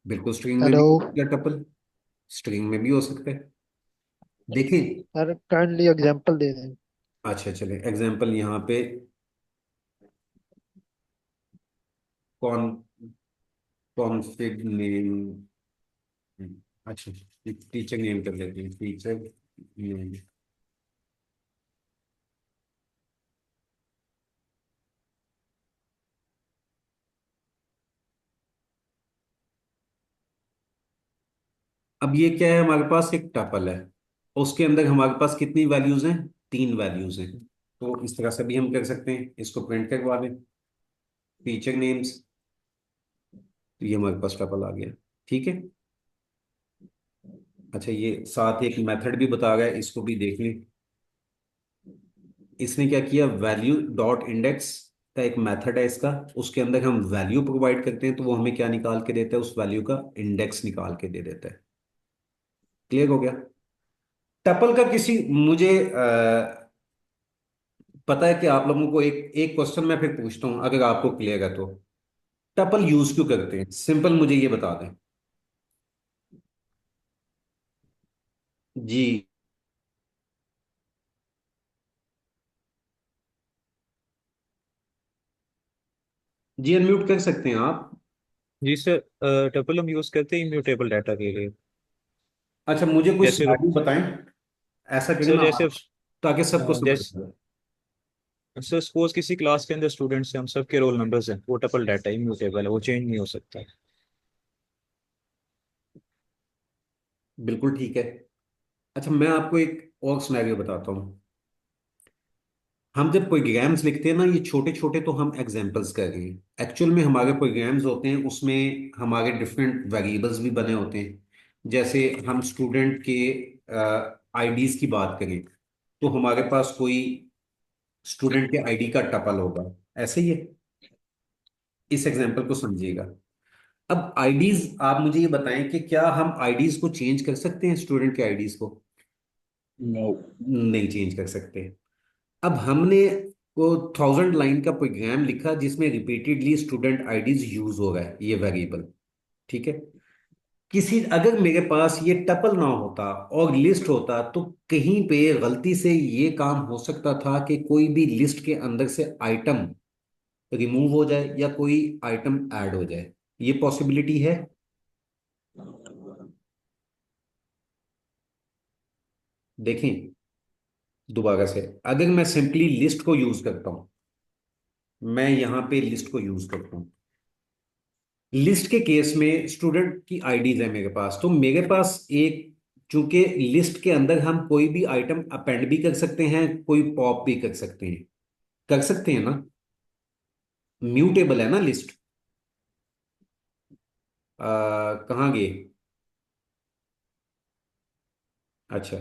बिल्कुल स्ट्रिंग में भी हेलो हो सकता है टपल, स्ट्रिंग में भी हो सकता है। देखें, सर, काइंडली एग्जांपल दे दें। अच्छा चले एग्जांपल यहाँ पे, कौन कॉन्फिग नेम, अच्छा टीचर नेम कर लेते हैं, टीचर नेम। अब ये क्या है, हमारे पास एक टपल है, उसके अंदर हमारे पास कितनी वैल्यूज हैं, 3 वैल्यूज हैं। तो इस तरह से भी हम कर सकते हैं, इसको प्रिंट करवा दें, टीचर नेम्स, तो ये हमारे पास टपल आ गया। ठीक है। अच्छा ये साथ एक मेथड भी बता रहा है, इसको भी देख लें। इसने क्या किया, वैल्यू डॉट इंडेक्स का एक मेथड है इसका, उसके अंदर हम वैल्यू प्रोवाइड करते हैं तो वो हमें क्या निकाल के देता है, उस वैल्यू का इंडेक्स निकाल के दे देता है। क्लियर हो गया। टपल का किसी मुझे पता है कि आप लोगों को एक एक क्वेश्चन मैं फिर पूछता हूं, अगर आपको क्लियर है तो। टपल यूज क्यों करते हैं, सिंपल मुझे ये बता दें। जी। जी अनम्यूट कर सकते हैं आप। जी सर, टपल हम यूज करते हैं इम्यूटेबल डाटा के लिए। अच्छा मुझे कोई जैसे सिनारियो बताएं, ऐसा करें सर ना जैसे आप, ताकि सबको समझ जैसे आए। सर सपोज किसी क्लास के अंदर स्टूडेंट्स हैं, हम सबके रोल नंबर्स हैं, वो टपल डाटा इम्यूटेबल है, वो चेंज नहीं हो सकता। बिल्कुल ठीक है। अच्छा मैं आपको एक और सिनेरियो बताता हूँ। हम जब प्रोग्राम्स लिखते हैं ना, ये छोटे छोटे तो हम एग्जांपल्स कर रहे हैं, एक्चुअल में हमारे प्रोग्राम्स होते हैं उसमें हमारे डिफरेंट वेरिएबल्स भी बने होते हैं। जैसे हम स्टूडेंट के आईडीज की बात करें, तो हमारे पास कोई स्टूडेंट के आईडी का टपल होगा, ऐसे ही है। इस एग्जांपल को समझिएगा। अब आईडीज, आप मुझे ये बताएं कि क्या हम आईडीज को चेंज कर सकते हैं, स्टूडेंट के आईडीज को? नो। नहीं चेंज कर सकते। अब हमने वो 1000 लाइन का प्रोग्राम लिखा जिसमें रिपीटेडली स्टूडेंट आईडीज यूज हो रहा है, ये वेरिएबल। ठीक है। किसी अगर मेरे पास ये टपल ना होता और लिस्ट होता, तो कहीं पे गलती से ये काम हो सकता था कि कोई भी लिस्ट के अंदर से आइटम रिमूव हो जाए या कोई आइटम ऐड हो जाए। ये पॉसिबिलिटी है। देखें दोबारा से, अगर मैं सिंपली लिस्ट को यूज करता हूं, मैं यहां पे लिस्ट को यूज करता हूं, लिस्ट के केस में स्टूडेंट की आईडीज है मेरे पास, तो मेरे पास एक, चूंकि लिस्ट के अंदर हम कोई भी आइटम अपेंड भी कर सकते हैं, कोई पॉप भी कर सकते हैं ना, म्यूटेबल है ना लिस्ट। कहाँ गए? अच्छा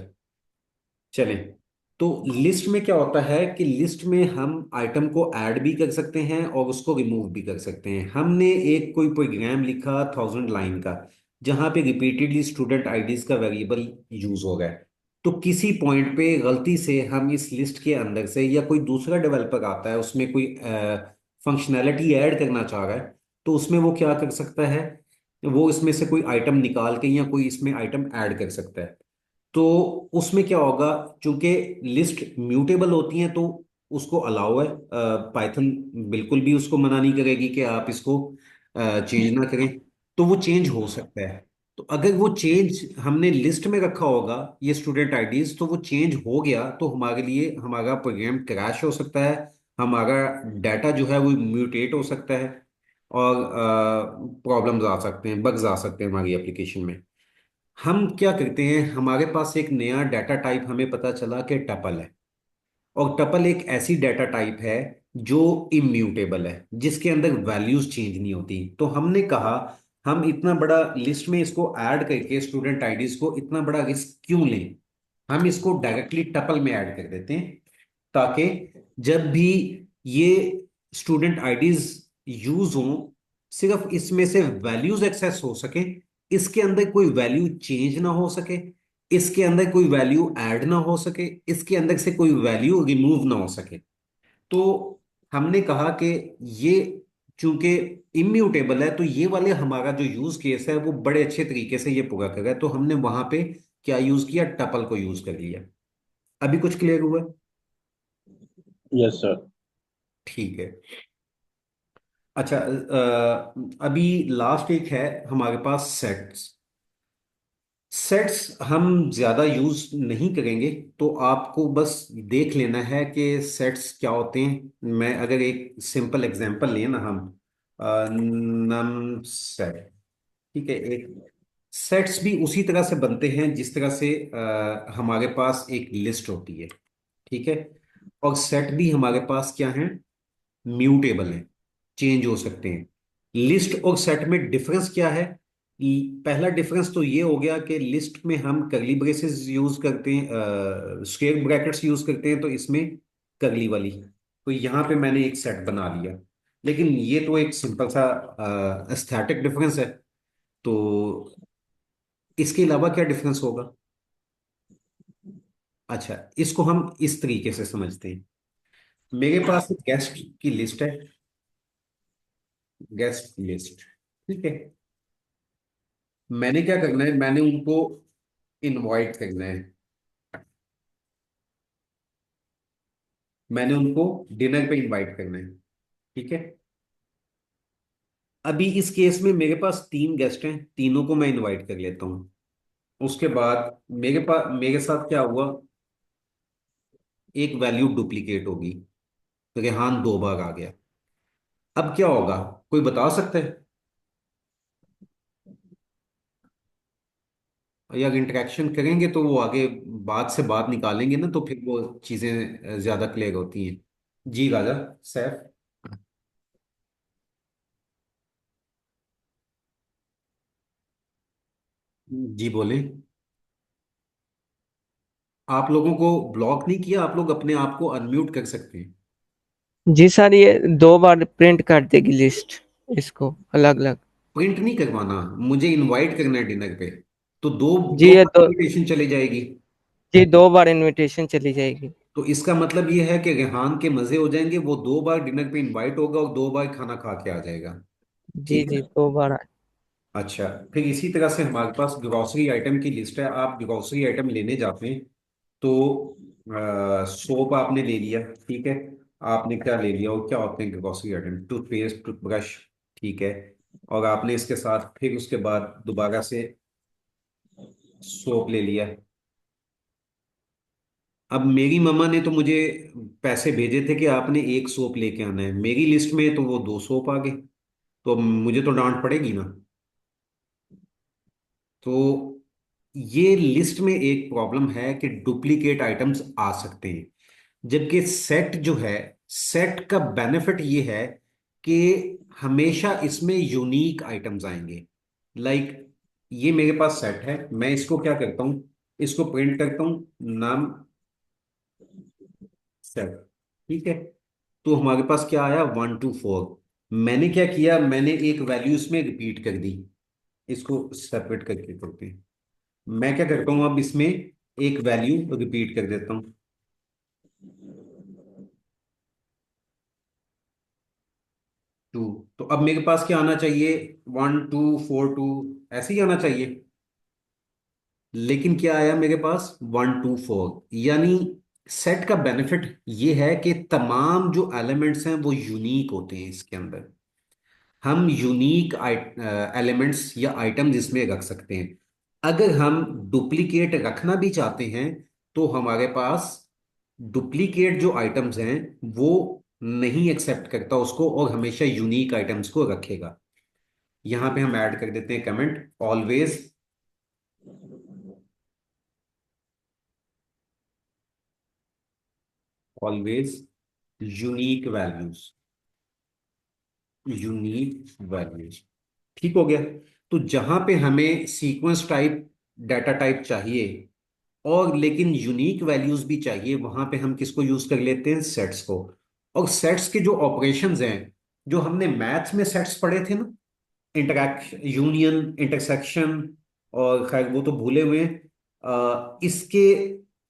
चलें। तो लिस्ट में क्या होता है कि लिस्ट में हम आइटम को ऐड भी कर सकते हैं और उसको रिमूव भी कर सकते हैं। हमने एक कोई प्रोग्राम लिखा 1000 लाइन का, जहां पे रिपीटेडली स्टूडेंट आईडीज का वेरिएबल यूज हो गया है। तो किसी पॉइंट पे गलती से हम इस लिस्ट के अंदर से, या कोई दूसरा डेवलपर आता है उसमें कोई फंक्शनैलिटी ऐड करना चाह रहा है, तो उसमें वो क्या कर सकता है, वो इसमें से कोई आइटम निकाल के या कोई इसमें आइटम ऐड कर सकता है। तो उसमें क्या होगा, चूंकि लिस्ट म्यूटेबल होती है तो उसको अलाउ है, पाइथन बिल्कुल भी उसको मना नहीं करेगी कि आप इसको चेंज ना करें। तो वो चेंज हो सकता है। तो अगर वो चेंज हमने लिस्ट में रखा होगा ये स्टूडेंट आईडीज, तो वो चेंज हो गया तो हमारे लिए हमारा प्रोग्राम क्रैश हो सकता है, हमारा डाटा जो है वो म्यूटेट हो सकता है, और प्रॉब्लम्स आ सकते हैं, बग्स आ सकते हैं हमारी एप्लीकेशन में। हम क्या करते हैं, हमारे पास एक नया डाटा टाइप हमें पता चला कि टपल है, और टपल एक ऐसी डाटा टाइप है जो इम्यूटेबल है, जिसके अंदर वैल्यूज चेंज नहीं होती। तो हमने कहा हम इतना बड़ा लिस्ट में इसको ऐड करके स्टूडेंट आईडीज को इतना बड़ा रिस्क क्यों लें, हम इसको डायरेक्टली टपल में ऐड कर देते हैं, ताकि जब भी ये स्टूडेंट आईडीज यूज हों, सिर्फ इसमें से वैल्यूज एक्सेस हो सके, इसके अंदर कोई वैल्यू चेंज ना हो सके, इसके अंदर कोई वैल्यू ऐड ना हो सके, इसके अंदर से कोई वैल्यू रिमूव ना हो सके। तो हमने कहा कि ये चूंकि इम्यूटेबल है, तो ये वाले हमारा जो यूज केस है वो बड़े अच्छे तरीके से ये पूरा कर रहा है, तो हमने वहां पे क्या यूज किया, टपल को यूज कर लिया। अभी कुछ क्लियर हुआ? Yes sir. ठीक है। अच्छा, अभी लास्ट एक है हमारे पास सेट्स। सेट्स हम ज्यादा यूज नहीं करेंगे, तो आपको बस देख लेना है कि सेट्स क्या होते हैं। मैं अगर एक सिंपल एग्जांपल लें ना, हम नम सेट, ठीक है। एक सेट्स भी उसी तरह से बनते हैं जिस तरह से हमारे पास एक लिस्ट होती है, ठीक है। और सेट भी हमारे पास क्या है, म्यूटेबल है, चेंज हो सकते हैं। लिस्ट और सेट में डिफरेंस क्या है? पहला डिफरेंस तो ये हो गया कि लिस्ट में हम करली ब्रेसेस यूज करते हैं, स्क्वेयर ब्रैकेट्स यूज करते हैं, तो इसमें करली वाली। तो यहाँ पे मैंने एक सेट बना लिया, लेकिन ये तो एक सिंपल सा एस्थेटिक डिफरेंस है। तो इसके अलावा क्या डिफरेंस होगा? अच्छा, इसको हम इस तरीके से समझते हैं। मेरे पास एक गेस्ट की लिस्ट है, गेस्ट लिस्ट, ठीक है। मैंने क्या करना है, मैंने उनको इनवाइट करना है, मैंने उनको डिनर पे इनवाइट करना है, ठीक है। अभी इस केस में मेरे पास तीन गेस्ट हैं, तीनों को मैं इनवाइट कर लेता हूँ। उसके बाद मेरे साथ क्या हुआ, एक वैल्यू डुप्लीकेट होगी, रेहान दो बार आ गया। अब क्या होगा, कोई बता सकता है? या इंटरेक्शन करेंगे तो वो आगे बात से बात निकालेंगे ना, तो फिर वो चीजें ज्यादा क्लियर होती हैं। जी राजा, सैफ। जी बोले। आप लोगों को ब्लॉक नहीं किया, आप लोग अपने आप को अनम्यूट कर सकते हैं। जी सर, ये 2 बार प्रिंट कर देगी लिस्ट, इसको अलग अलग। प्रिंट नहीं करवाना, मुझे इनवाइट करना है डिनर पे, तो दो जी दो ये दो इनविटेशन चली जाएगी। जी 2 बार इनविटेशन चली जाएगी। तो इसका मतलब ये है कि रेहान के मजे हो जाएंगे, वो दो बार डिनर पे इनवाइट होगा और दो बार खाना खा के आ जाएगा। जी ठीक जी है। 2 बार। अच्छा, फिर इसी तरह से हमारे पास ग्रोसरी आइटम की लिस्ट है। आप ग्रोसरी आइटम लेने जाते हैं, तो सोप आपने ले लिया, ठीक है। आपने क्या ले लिया, और क्या होते हैं ग्रोसरी आइटम, टूथपेस्ट, टूथब्रश, ठीक है। और आपने इसके साथ फिर उसके बाद दोबारा से सोप ले लिया। अब मेरी मम्मा ने तो मुझे पैसे भेजे थे कि आपने एक सोप लेके आना है, मेरी लिस्ट में तो वो दो सोप आ गए, तो अब मुझे तो डांट पड़ेगी ना। तो ये लिस्ट में एक प्रॉब्लम है कि डुप्लीकेट आइटम्स आ सकते हैं। जबकि सेट जो है, सेट का बेनिफिट ये है कि हमेशा इसमें यूनिक आइटम्स आएंगे। लाइक ये मेरे पास सेट है, मैं इसको क्या करता हूँ, इसको प्रिंट करता हूँ, नाम सेट, ठीक है। तो हमारे पास क्या आया, 1 2 4। मैंने क्या किया, मैंने एक वैल्यू इसमें रिपीट कर दी। इसको सेपरेट करके करते हैं। मैं क्या करता हूँ, अब इसमें एक वैल्यू रिपीट कर देता हूँ, 2। तो अब मेरे पास क्या आना चाहिए, 1 2 4 2, ऐसे ही आना चाहिए। लेकिन क्या आया मेरे पास, 1 2 4। यानी सेट का बेनिफिट ये है कि तमाम जो एलिमेंट्स हैं वो यूनिक होते हैं इसके अंदर। हम यूनिक एलिमेंट्स या आइटम्स इसमें रख सकते हैं। अगर हम डुप्लीकेट रखना भी चाहते हैं, तो हमारे पास डुप्लीकेट जो आइटम्स हैं वो नहीं एक्सेप्ट करता उसको, और हमेशा यूनिक आइटम्स को रखेगा। यहां पे हम ऐड कर देते हैं comment, always always unique values, unique values, ठीक हो गया। तो जहां पे हमें सीक्वेंस टाइप डाटा टाइप चाहिए, और लेकिन यूनिक वैल्यूज भी चाहिए, वहां पे हम किसको यूज कर लेते हैं, सेट्स को। और सेट्स के जो ऑपरेशंस हैं, जो हमने मैथ्स में सेट्स पढ़े थे ना, इंटरैक्शन, यूनियन, इंटरसेक्शन, और खैर वो तो भूले हुए हैं। इसके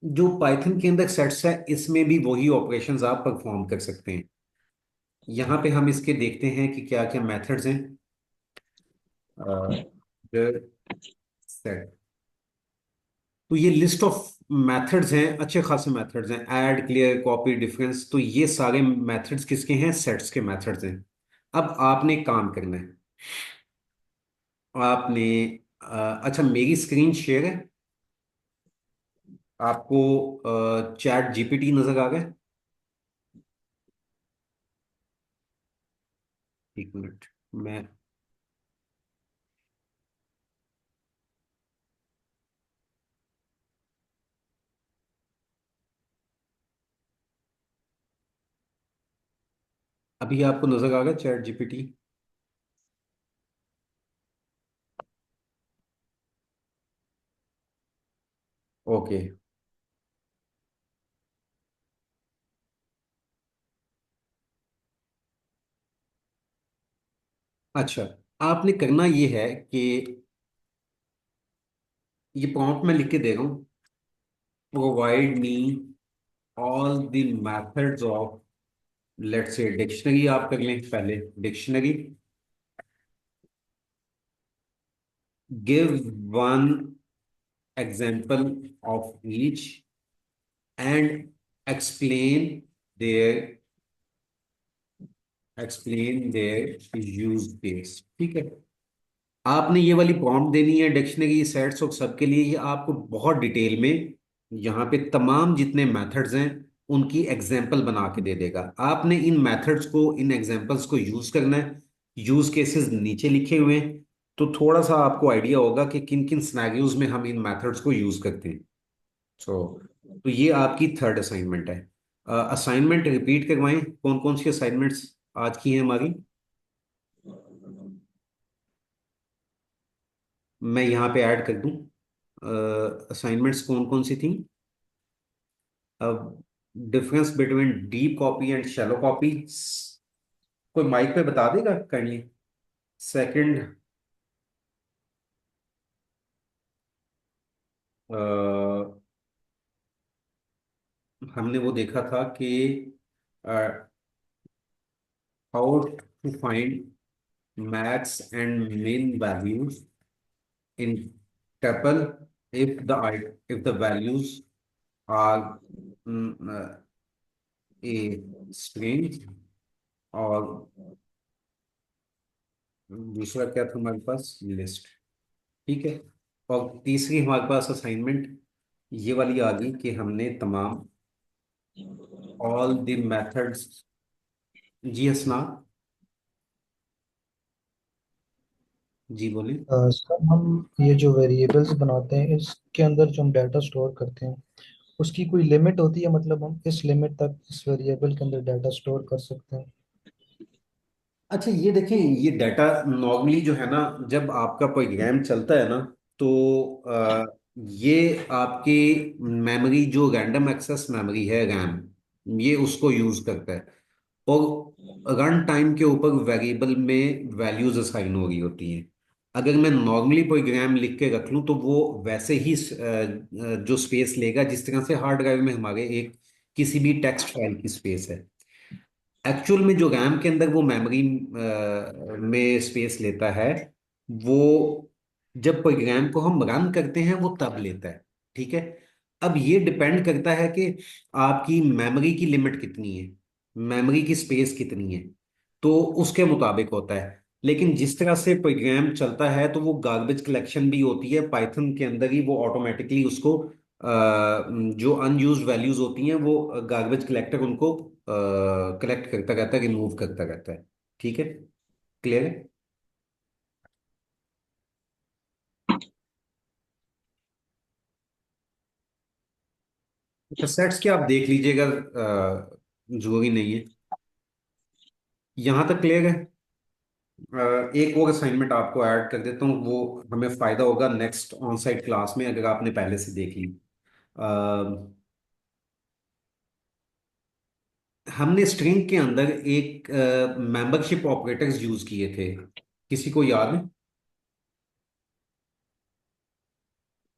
जो पाइथन के अंदर सेट्स है, इसमें भी वही ऑपरेशंस आप परफॉर्म कर सकते हैं। यहाँ पे हम इसके देखते हैं कि क्या क्या मेथड्स हैं। सेट, तो ये लिस्ट ऑफ मेथड्स हैं, अच्छे खासे मेथड्स हैं, ऐड, क्लियर, कॉपी, डिफरेंस। तो ये सारे मेथड्स किसके हैं, सेट्स के मेथड्स हैं। अब आपने एक काम करना है। आपने अच्छा, मेरी स्क्रीन शेयर है, आपको चैट जीपीटी नजर आ गया? एक मिनट, मैं अभी आपको नजर आ गया चैट जीपीटी? ओके। अच्छा, आपने करना ये है कि ये प्रॉम्प्ट में लिख के दे रहा हूँ, provide me all the methods of, let's say dictionary आप कर लें पहले, dictionary, give one example of each and explain their use case. ठीक है, आपने ये वाली प्रॉम्प्ट देनी है डिक्शनरी, सेट्स और सबके लिए। ये आपको बहुत डिटेल में यहाँ पे तमाम जितने मेथड्स हैं उनकी एग्जाम्पल बना के दे देगा। आपने इन मेथड्स को, इन एग्जाम्पल्स को यूज करना है। यूज केसेस नीचे लिखे हुए हैं, तो थोड़ा सा आपको आइडिया होगा कि किन किन सिनेरियोज में हम इन मेथड्स को यूज करते हैं। सो तो ये आपकी थर्ड असाइनमेंट है। असाइनमेंट रिपीट करवाएं, कौन कौन सी असाइनमेंट्स आज की हैं हमारी? मैं यहाँ पे ऐड कर दूं असाइनमेंट्स कौन कौन सी थी। अब difference between deep copy and shallow copy, कोई माइक पे बता देगा काइंडली? सेकंड, हमने वो देखा था कि how to find max and min values in tuple if the values are a string, और दूसरा क्या था हमारे पास? लिस्ट। ठीक है, और तीसरी हमारे पास असाइनमेंट ये वाली आ गई कि हमने तमाम ऑल द मेथड्स। जी हसना, जी बोलिए। सर हम ये जो वेरिएबल्स बनाते हैं इसके अंदर जो हम डाटा स्टोर करते हैं उसकी कोई लिमिट होती है, मतलब हम इस लिमिट तक इस वेरिएबल के अंदर डाटा स्टोर कर सकते हैं? अच्छा, ये देखिए, ये डाटा नॉर्मली जो है ना, जब आपका प्रोग्राम चलता है ना, तो ये आपकी मेमोरी, जो रैंडम एक्सेस मेमोरी है रैम, ये उसको यूज करता है। और रन टाइम के ऊपर वेरिएबल में वैल्यूज असाइन हो रही होती हैं। अगर मैं नॉर्मली प्रोग्राम लिख के रख लूँ तो वो वैसे ही जो स्पेस लेगा जिस तरह से हार्ड ड्राइव में हमारे एक किसी भी टेक्स्ट फाइल की स्पेस है। एक्चुअल में जो रैम के अंदर वो मेमोरी में स्पेस लेता है, वो जब प्रोग्राम को हम रन करते हैं वो तब लेता है। ठीक है, अब ये डिपेंड करता है कि आपकी मेमोरी की लिमिट कितनी है, मेमोरी की स्पेस कितनी है, तो उसके मुताबिक होता है। लेकिन जिस तरह से प्रोग्राम चलता है तो वो गार्बेज कलेक्शन भी होती है पाइथन के अंदर ही, वो ऑटोमेटिकली उसको जो अनयूज्ड वैल्यूज होती हैं वो गार्बेज कलेक्टर उनको कलेक्ट करता रहता है, रिमूव करता रहता है। ठीक है, क्लियर है? अच्छा, सेट्स क्या आप देख लीजिएगा, जरूरी नहीं है। यहाँ तक क्लियर है? एक और असाइनमेंट आपको ऐड कर देता हूँ, वो हमें फायदा होगा नेक्स्ट ऑन साइट क्लास में अगर आपने पहले से देख ली। हमने स्ट्रिंग के अंदर एक मेंबरशिप ऑपरेटर्स यूज किए थे, किसी को याद है?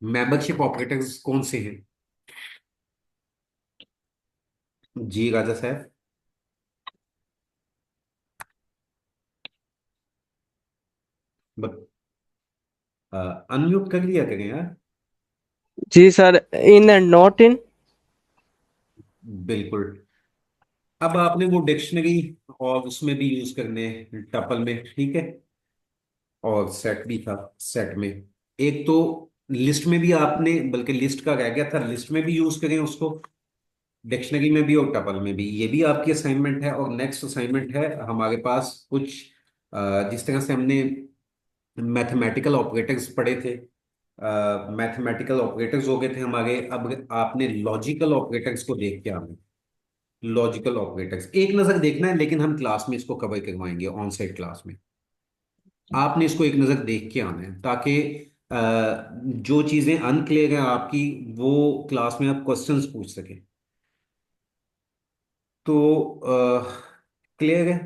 मेंबरशिप ऑपरेटर्स कौन से हैं? जी राजा साहब, अनम्यूट कर लिया करें यार। जी sir, in and not in. बिल्कुल। अब आपने वो डिक्शनरी और उसमें भी यूज करने हैं टपल में, ठीक है, और सेट भी था। सेट में एक तो लिस्ट में भी आपने, बल्कि लिस्ट का रह गया था, लिस्ट में भी यूज करें उसको, डिक्शनरी में भी और टपल में भी। ये भी आपकी असाइनमेंट है। और नेक्स्ट असाइनमेंट है हमारे पास कुछ जिस तरह से हमने मैथमेटिकल ऑपरेटर्स पढ़े थे, मैथमेटिकल ऑपरेटर्स हो गए थे हमारे, अब आपने लॉजिकल ऑपरेटर्स को देख के आना। लॉजिकल ऑपरेटर्स एक नजर देखना है, लेकिन हम क्लास में इसको कवर करवाएंगे, ऑन साइट क्लास में। आपने इसको एक नजर देख के आना है, ताकि अ, जो चीजें अनक्लियर हैं आपकी, वो क्लास में आप क्वेश्चंस पूछ सकें। तो क्लियर है?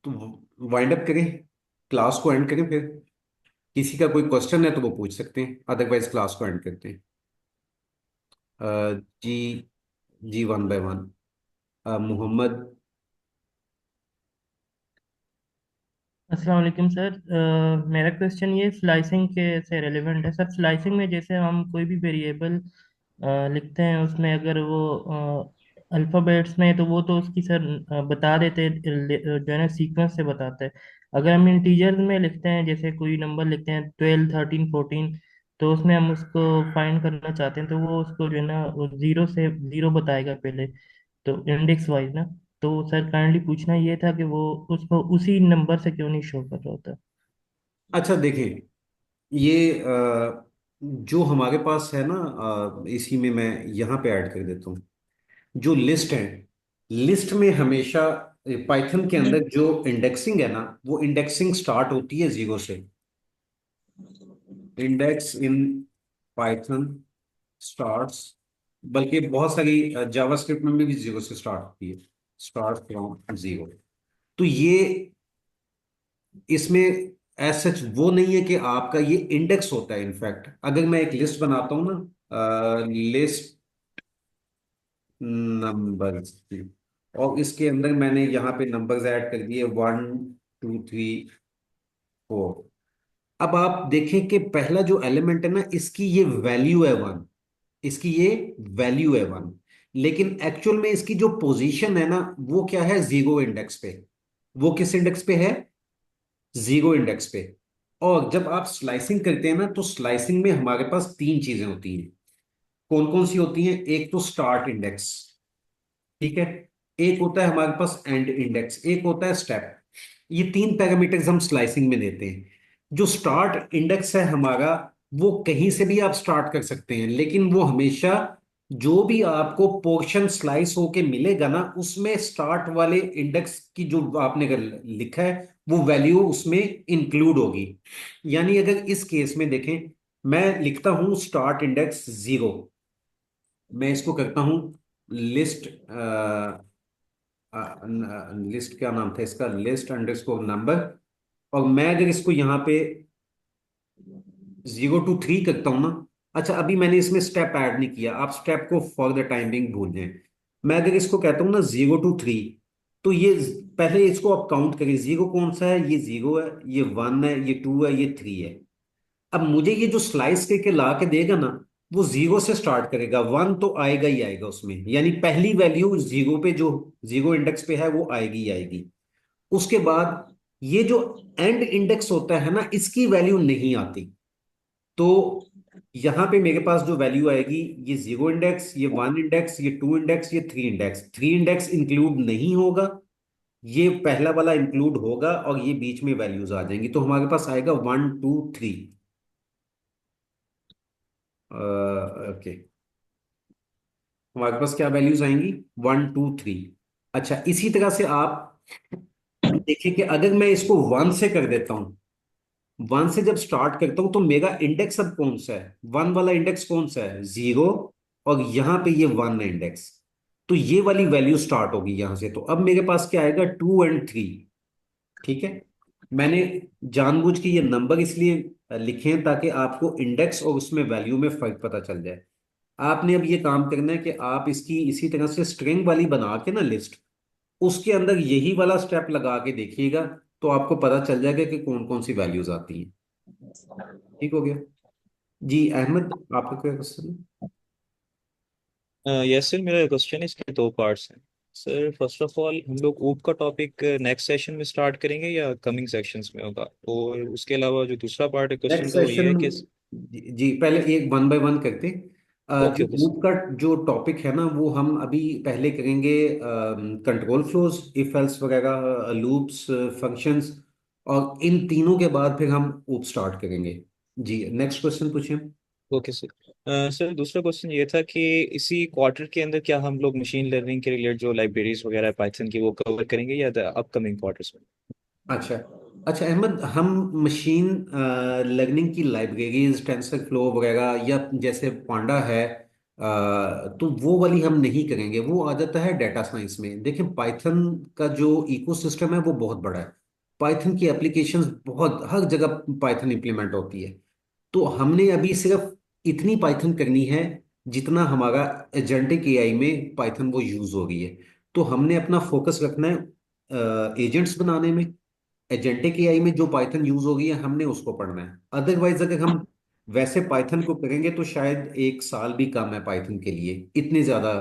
तो वाइंड अप करें, क्लास को एंड करें फिर। किसी का कोई क्वेश्चन है तो वो पूछ सकते हैं, अदरवाइज क्लास को एंड करते हैं। जी, जी, वन बाय वन। मोहम्मद। अस्सलाम वालेकुम सर। मेरा क्वेश्चन ये स्लाइसिंग के से रेलेवेंट है सर। स्लाइसिंग में जैसे हम कोई भी वेरिएबल लिखते हैं, उसमें अगर वो अल्फ़ाबेट्स में है तो वो तो उसकी सर बता देते हैं, जो है ना सीक्वेंस से बताते हैं। अगर हम इंटीजर्स में लिखते हैं, जैसे कोई नंबर लिखते हैं 12, 13, 14, तो उसमें हम उसको फाइंड करना चाहते हैं, तो वो उसको जो है ना वो जीरो से जीरो बताएगा पहले, तो इंडेक्स वाइज ना। तो सर काइंडली पूछना ये था कि वो उसको उसी नंबर से क्यों नहीं शो कर रहा होता। अच्छा देखें, ये जो हमारे पास है ना, इसी में मैं यहाँ पे ऐड कर देता हूँ। जो लिस्ट है, लिस्ट में हमेशा पाइथन के अंदर जो इंडेक्सिंग है ना, वो इंडेक्सिंग स्टार्ट होती है जीरो से। इंडेक्स इन पाइथन स्टार्ट्स, बल्कि बहुत सारी जावास्क्रिप्ट में भी जीरो से स्टार्ट होती है, स्टार्ट फ्रॉम जीरो। तो ये इसमें एज सच वो नहीं है कि आपका ये इंडेक्स होता है। इनफैक्ट अगर मैं एक लिस्ट बनाता हूँ ना, लिस्ट नंबर्स की, और इसके अंदर मैंने यहाँ पे नंबर्स ऐड कर दिए 1, 2, 3, 4। अब आप देखें कि पहला जो एलिमेंट है ना, इसकी ये वैल्यू है 1, इसकी ये वैल्यू है 1, लेकिन एक्चुअल में इसकी जो पोजीशन है ना, वो क्या है, जीरो इंडेक्स पे। वो किस इंडेक्स पे है? जीरो इंडेक्स पे। और जब आप स्लाइसिंग करते हैं ना, तो स्लाइसिंग में हमारे पास तीन चीजें होती हैं। कौन कौन सी होती हैं? एक तो स्टार्ट इंडेक्स, ठीक है, एक होता है हमारे पास एंड इंडेक्स, एक होता है स्टेप। ये तीन पैरामीटर्स हम स्लाइसिंग में देते हैं। जो स्टार्ट इंडेक्स है हमारा, वो कहीं से भी आप स्टार्ट कर सकते हैं, लेकिन वो हमेशा जो भी आपको पोर्शन स्लाइस होके मिलेगा ना, उसमें स्टार्ट वाले इंडेक्स की जो आपने अगर लिखा है, वो वैल्यू उसमें इंक्लूड होगी। यानी अगर इस केस में देखें, मैं लिखता हूं स्टार्ट इंडेक्स जीरो, मैं इसको करता हूं लिस्ट, लिस्ट क्या नाम था इसका, लिस्ट अंडरस्कोर नंबर। और मैं अगर इसको यहाँ पे 0 to 3 करता हूँ ना, अच्छा अभी मैंने इसमें स्टेप ऐड नहीं किया, आप स्टेप को फॉर द टाइम बिंग भूल जाएं। मैं अगर इसको कहता हूँ ना 0 to 3, तो ये पहले इसको आप काउंट करिए, जीरो कौन सा है, ये जीरो है, ये वन है, ये टू है, ये थ्री है। अब मुझे ये जो स्लाइस करके ला के देगा ना, वो जीरो से स्टार्ट करेगा, वन तो आएगा ही आएगा उसमें, यानी पहली वैल्यू जीरो पे, जो जीरो इंडेक्स पे है, वो आएगी ही आएगी। उसके बाद ये जो एंड इंडेक्स होता है ना, इसकी वैल्यू नहीं आती। तो यहां पे मेरे पास जो वैल्यू आएगी, ये जीरो इंडेक्स, ये वन इंडेक्स, ये टू इंडेक्स, ये three index. Three index include नहीं होगा, ये पहला वाला इंक्लूड होगा, और ये बीच में वैल्यूज आ जाएंगी, तो हमारे पास आएगा 1, 2, 3। ओके, हमारे पास क्या वैल्यूज आएंगी? 1, 2, 3। अच्छा, इसी तरह से आप देखिए कि अगर मैं इसको वन से कर देता हूं, वन से जब स्टार्ट करता हूं, तो मेरा इंडेक्स अब कौन सा है? वन वाला इंडेक्स कौन सा है? जीरो। और यहां पे ये वन है इंडेक्स, तो ये वाली वैल्यू स्टार्ट होगी यहां से। तो अब मेरे पास क्या आएगा? 2 और 3, ठीक है। मैंने जानबूझ के ये नंबर इसलिए लिखे हैं, ताकि आपको इंडेक्स और उसमें वैल्यू में फर्क पता चल जाए। आपने अब ये काम करना है कि आप इसकी इसी तरह से स्ट्रिंग वाली बना के ना लिस्ट, उसके अंदर यही वाला स्टेप लगा के देखिएगा, तो आपको पता चल जाएगा कि कौन कौन सी वैल्यूज आती हैं। ठीक हो गया? जी अहमद, आपका क्या क्वेश्चन है? यस सर, मेरा क्वेश्चन इसके दो पार्ट्स हैं। सर फर्स्ट ऑफ ऑल हम लोग ऊप का टॉपिक नेक्स्ट सेशन में स्टार्ट करेंगे या कमिंग सेशंस में होगा, और उसके अलावा जो दूसरा पार्ट है क्वेश्चन नेक्स्ट का वो ये सेशन, है कि जी पहले एक वन बाय वन करते। ओके जो ओके लूप का जो टॉपिक है ना, वो हम अभी पहले करेंगे कंट्रोल फ्लोज, इफ एल्स वगैरह, लूप्स, फंक्शंस, और इन तीनों के बाद फिर हम ऊप स्टार्ट करेंगे। जी नेक्स्ट क्वेश्चन पूछिए। Okay sir. सर दूसरा क्वेश्चन ये था कि इसी क्वार्टर के अंदर क्या हम लोग मशीन लर्निंग के रिलेटेड जो लाइब्रेरीज वगैरह पाइथन की वो कवर करेंगे या अपकमिंग क्वार्टर्स में? अच्छा, अच्छा अहमद, हम मशीन लर्निंग की लाइब्रेरीज, टेंसर फ्लो वगैरह, या जैसे पांडा है, तो वो वाली हम नहीं करेंगे। वो आ जाता है डेटा साइंस में। देखिए पाइथन का जो इकोसिस्टम है वो बहुत बड़ा है। पाइथन की एप्लीकेशंस बहुत, हर जगह पाइथन इंप्लीमेंट होती है। तो हमने अभी सिर्फ इतनी पाइथन करनी है जितना हमारा एजेंटिक एआई में पाइथन वो यूज हो रही है। तो हमने अपना फोकस रखना है एजेंट्स बनाने में। एजेंटिक एआई में जो पाइथन यूज होगी है हमने उसको पढ़ना है। अदरवाइज अगर हम वैसे पाइथन को करेंगे तो शायद एक साल भी कम है पाइथन के लिए, इतनी ज्यादा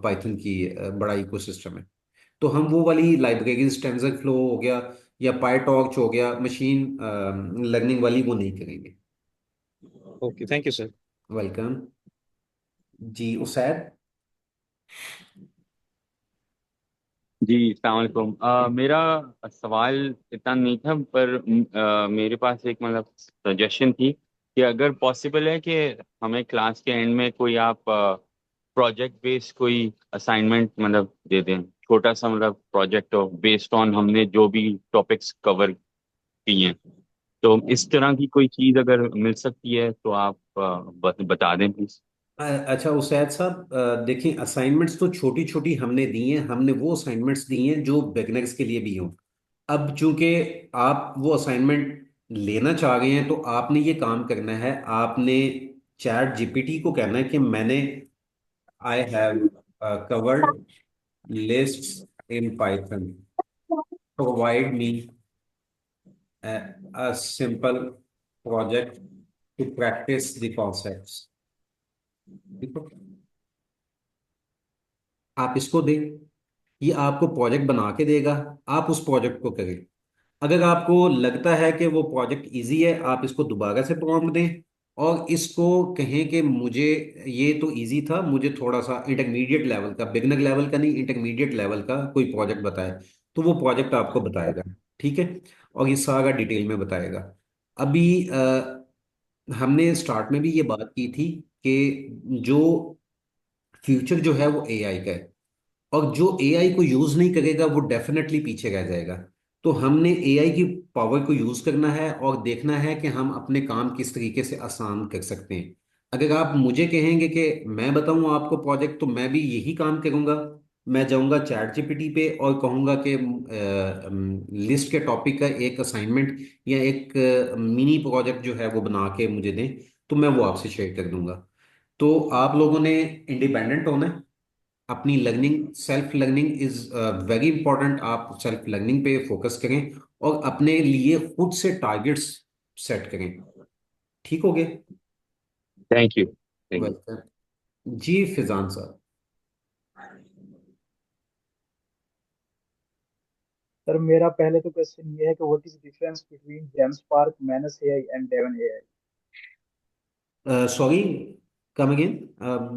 पाइथन की बड़ा इकोसिस्टम है। तो हम वो वाली लाइब्रेरीज, टेंसर फ्लो हो गया या पाइटॉर्च हो गया, मशीन लर्निंग वाली, वो नहीं करेंगे। Okay thank you sir. Welcome. जी उसैद। जी अस्सलाम वालेकुम। मेरा सवाल इतना नहीं था, पर मेरे पास एक मतलब सजेशन थी कि अगर पॉसिबल है कि हमें क्लास के एंड में कोई आप प्रोजेक्ट बेस्ड कोई असाइनमेंट मतलब दे दें, छोटा सा मतलब प्रोजेक्ट हो बेस्ड ऑन हमने जो भी टॉपिक्स कवर किए हैं। तो इस तरह की कोई चीज़ अगर मिल सकती है तो आप बता दें प्लीज। अच्छा उसैद साहब, देखिए असाइनमेंट्स तो छोटी छोटी हमने दी हैं। हमने वो असाइनमेंट्स दी हैं जो बिगनर्स के लिए भी हों। अब चूंकि आप वो असाइनमेंट लेना चाह रहे हैं, तो आपने ये काम करना है। आपने चैट जीपीटी को कहना है कि मैंने, I have covered lists in Python, provide me a simple project to practice the concepts। ठीक है? आप इसको दें, ये आपको प्रोजेक्ट बना के देगा। आप उस प्रोजेक्ट को करें। अगर आपको लगता है कि वो प्रोजेक्ट इजी है, आप इसको दोबारा से प्रॉम्प्ट दें और इसको कहें कि मुझे, ये तो इजी था, मुझे थोड़ा सा इंटरमीडिएट लेवल का, बिगनर लेवल का नहीं, इंटरमीडिएट लेवल का कोई प्रोजेक्ट बताए। तो वो प्रोजेक्ट आपको बताएगा। ठीक है? और ये सारा डिटेल में बताएगा। अभी हमने स्टार्ट में भी ये बात की थी कि जो फ्यूचर जो है वो एआई का है, और जो एआई को यूज नहीं करेगा वो डेफिनेटली पीछे रह जाएगा। तो हमने एआई की पावर को यूज करना है और देखना है कि हम अपने काम किस तरीके से आसान कर सकते हैं। अगर आप मुझे कहेंगे कि मैं बताऊं आपको प्रोजेक्ट, तो मैं भी यही काम करूंगा। मैं जाऊंगा चैट जीपीटी पे और कहूंगा कि लिस्ट के टॉपिक का एक असाइनमेंट या एक मिनी प्रोजेक्ट जो है वो बना के मुझे दें, तो मैं वो आपसे शेयर कर दूंगा। तो आप लोगों ने इंडिपेंडेंट होना है। अपनी learning, self learning is very important. आप सेल्फ लर्निंग पे फोकस करें और अपने लिए खुद से टारगेट्स सेट करें। ठीक हो गया? Thank you thank you. Welcome. जी फिजान साहब। सर मेरा पहले तो क्वेश्चन ये है कि what is difference between James park, minus AI and Devon AI? Sorry, come again.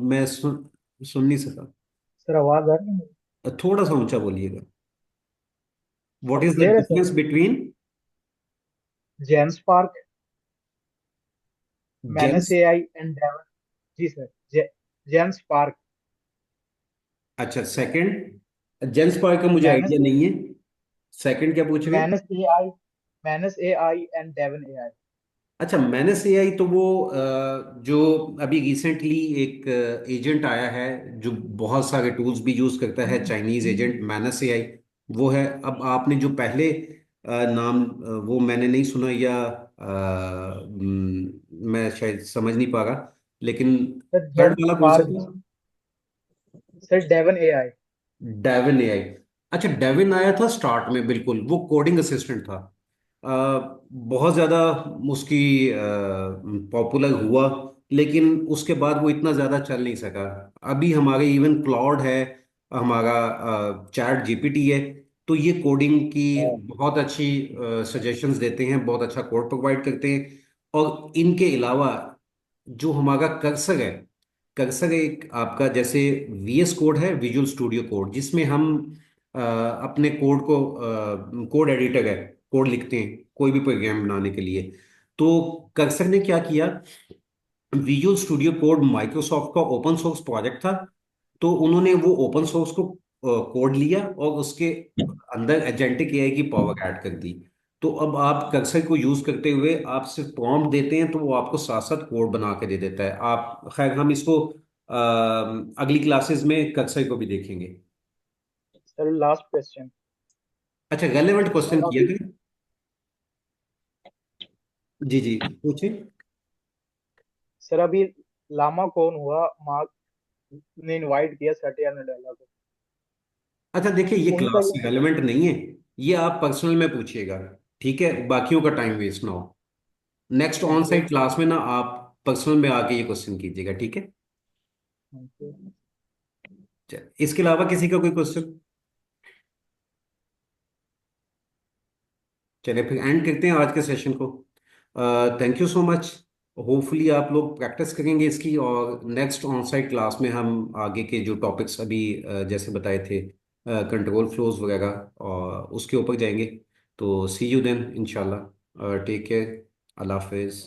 मैं सुन नहीं सका। सर आवाज आ रही है? थोड़ा सा ऊंचा बोलिएगा। व्हाट अब इज द क्लियर है sir? Difference between James park, Manus Gems? AI and Devin. जी सर, जेम्स पार्क, अच्छा सेकंड, जेम्स पार्क का मुझे मैनस आइडिया नहीं है। सेकंड क्या पूछ रहे हैं? Manus AI, Manus AI and Devon AI. अच्छा मैंने से आई तो वो जो अभी रिसेंटली एक एजेंट आया है जो बहुत सारे टूल्स भी यूज करता है, चाइनीज एजेंट मैनस एआई, वो है। अब आपने जो पहले नाम, वो मैंने नहीं सुना, या मैं शायद समझ नहीं पा रहा, लेकिन सर थर्ड जेम्स वाला कौन सा पार्क, था? Sir Devin AI. Devin AI. अच्छा डेविन आया था स्टार्ट में, बिल्कुल वो कोडिंग असिस्टेंट था। बहुत ज़्यादा उसकी पॉपुलर हुआ, लेकिन उसके बाद वो इतना ज़्यादा चल नहीं सका। अभी हमारे इवन क्लाउड है, हमारा चैट जीपीटी है। तो ये कोडिंग की बहुत अच्छी सजेशंस देते हैं, बहुत अच्छा कोड प्रोवाइड करते हैं। और इनके अलावा जो हमारा कर्सर है, कर्सर एक आपका जैसे वीएस कोड है, विजुअल स्टूडियो कोड, जिसमें हम अपने कोड को, कोड एडिटर है, कोड लिखते हैं कोई भी प्रोग्राम बनाने के लिए। तो कर्सर ने क्या किया, विजुअल स्टूडियो कोड माइक्रोसॉफ्ट का ओपन सोर्स प्रोजेक्ट था। तो उन्होंने वो ओपन सोर्स को कोड लिया और उसके अंदर एजेंटिक एआई की पावर ऐड कर दी। तो अब आप कर्सर को यूज करते हुए आप सिर्फ प्रॉम्प्ट देते हैं तो वो आपको साथ साथ कोड बना के दे देता है। आप खैर हम इसको अगली क्लासेस में कर्सर को भी देखेंगे। Sir last question. अच्छा, रेलेवेंट क्वेश्चन सर किया अभी गया। जी जी, पूछिए। सर अभी लामा कौन हुआ, मार्क ने इनवाइट किया सत्या नडेला को, अच्छा देखिए, ये उनका क्लास ये रेलेवेंट नहीं है, ये आप पर्सनल में पूछिएगा। ठीक है, बाकियों का टाइम वेस्ट ना हो। Next on thank you. Site class में ना आप पर्सनल में आके ये क्वेश्चन कीजिएगा, ठीक है। Thank you. इसके अलावा किसी का कोई क्वेश्चन? चलिए फिर एंड करते हैं आज के सेशन को। Thank you so much. Hopefully आप लोग प्रैक्टिस करेंगे इसकी, और नेक्स्ट ऑन साइट क्लास में हम आगे के जो टॉपिक्स अभी जैसे बताए थे, कंट्रोल फ्लोज वगैरह, और उसके ऊपर जाएंगे। तो सी यू देन इंशाल्लाह। Take care. अल्लाह हाफिज़।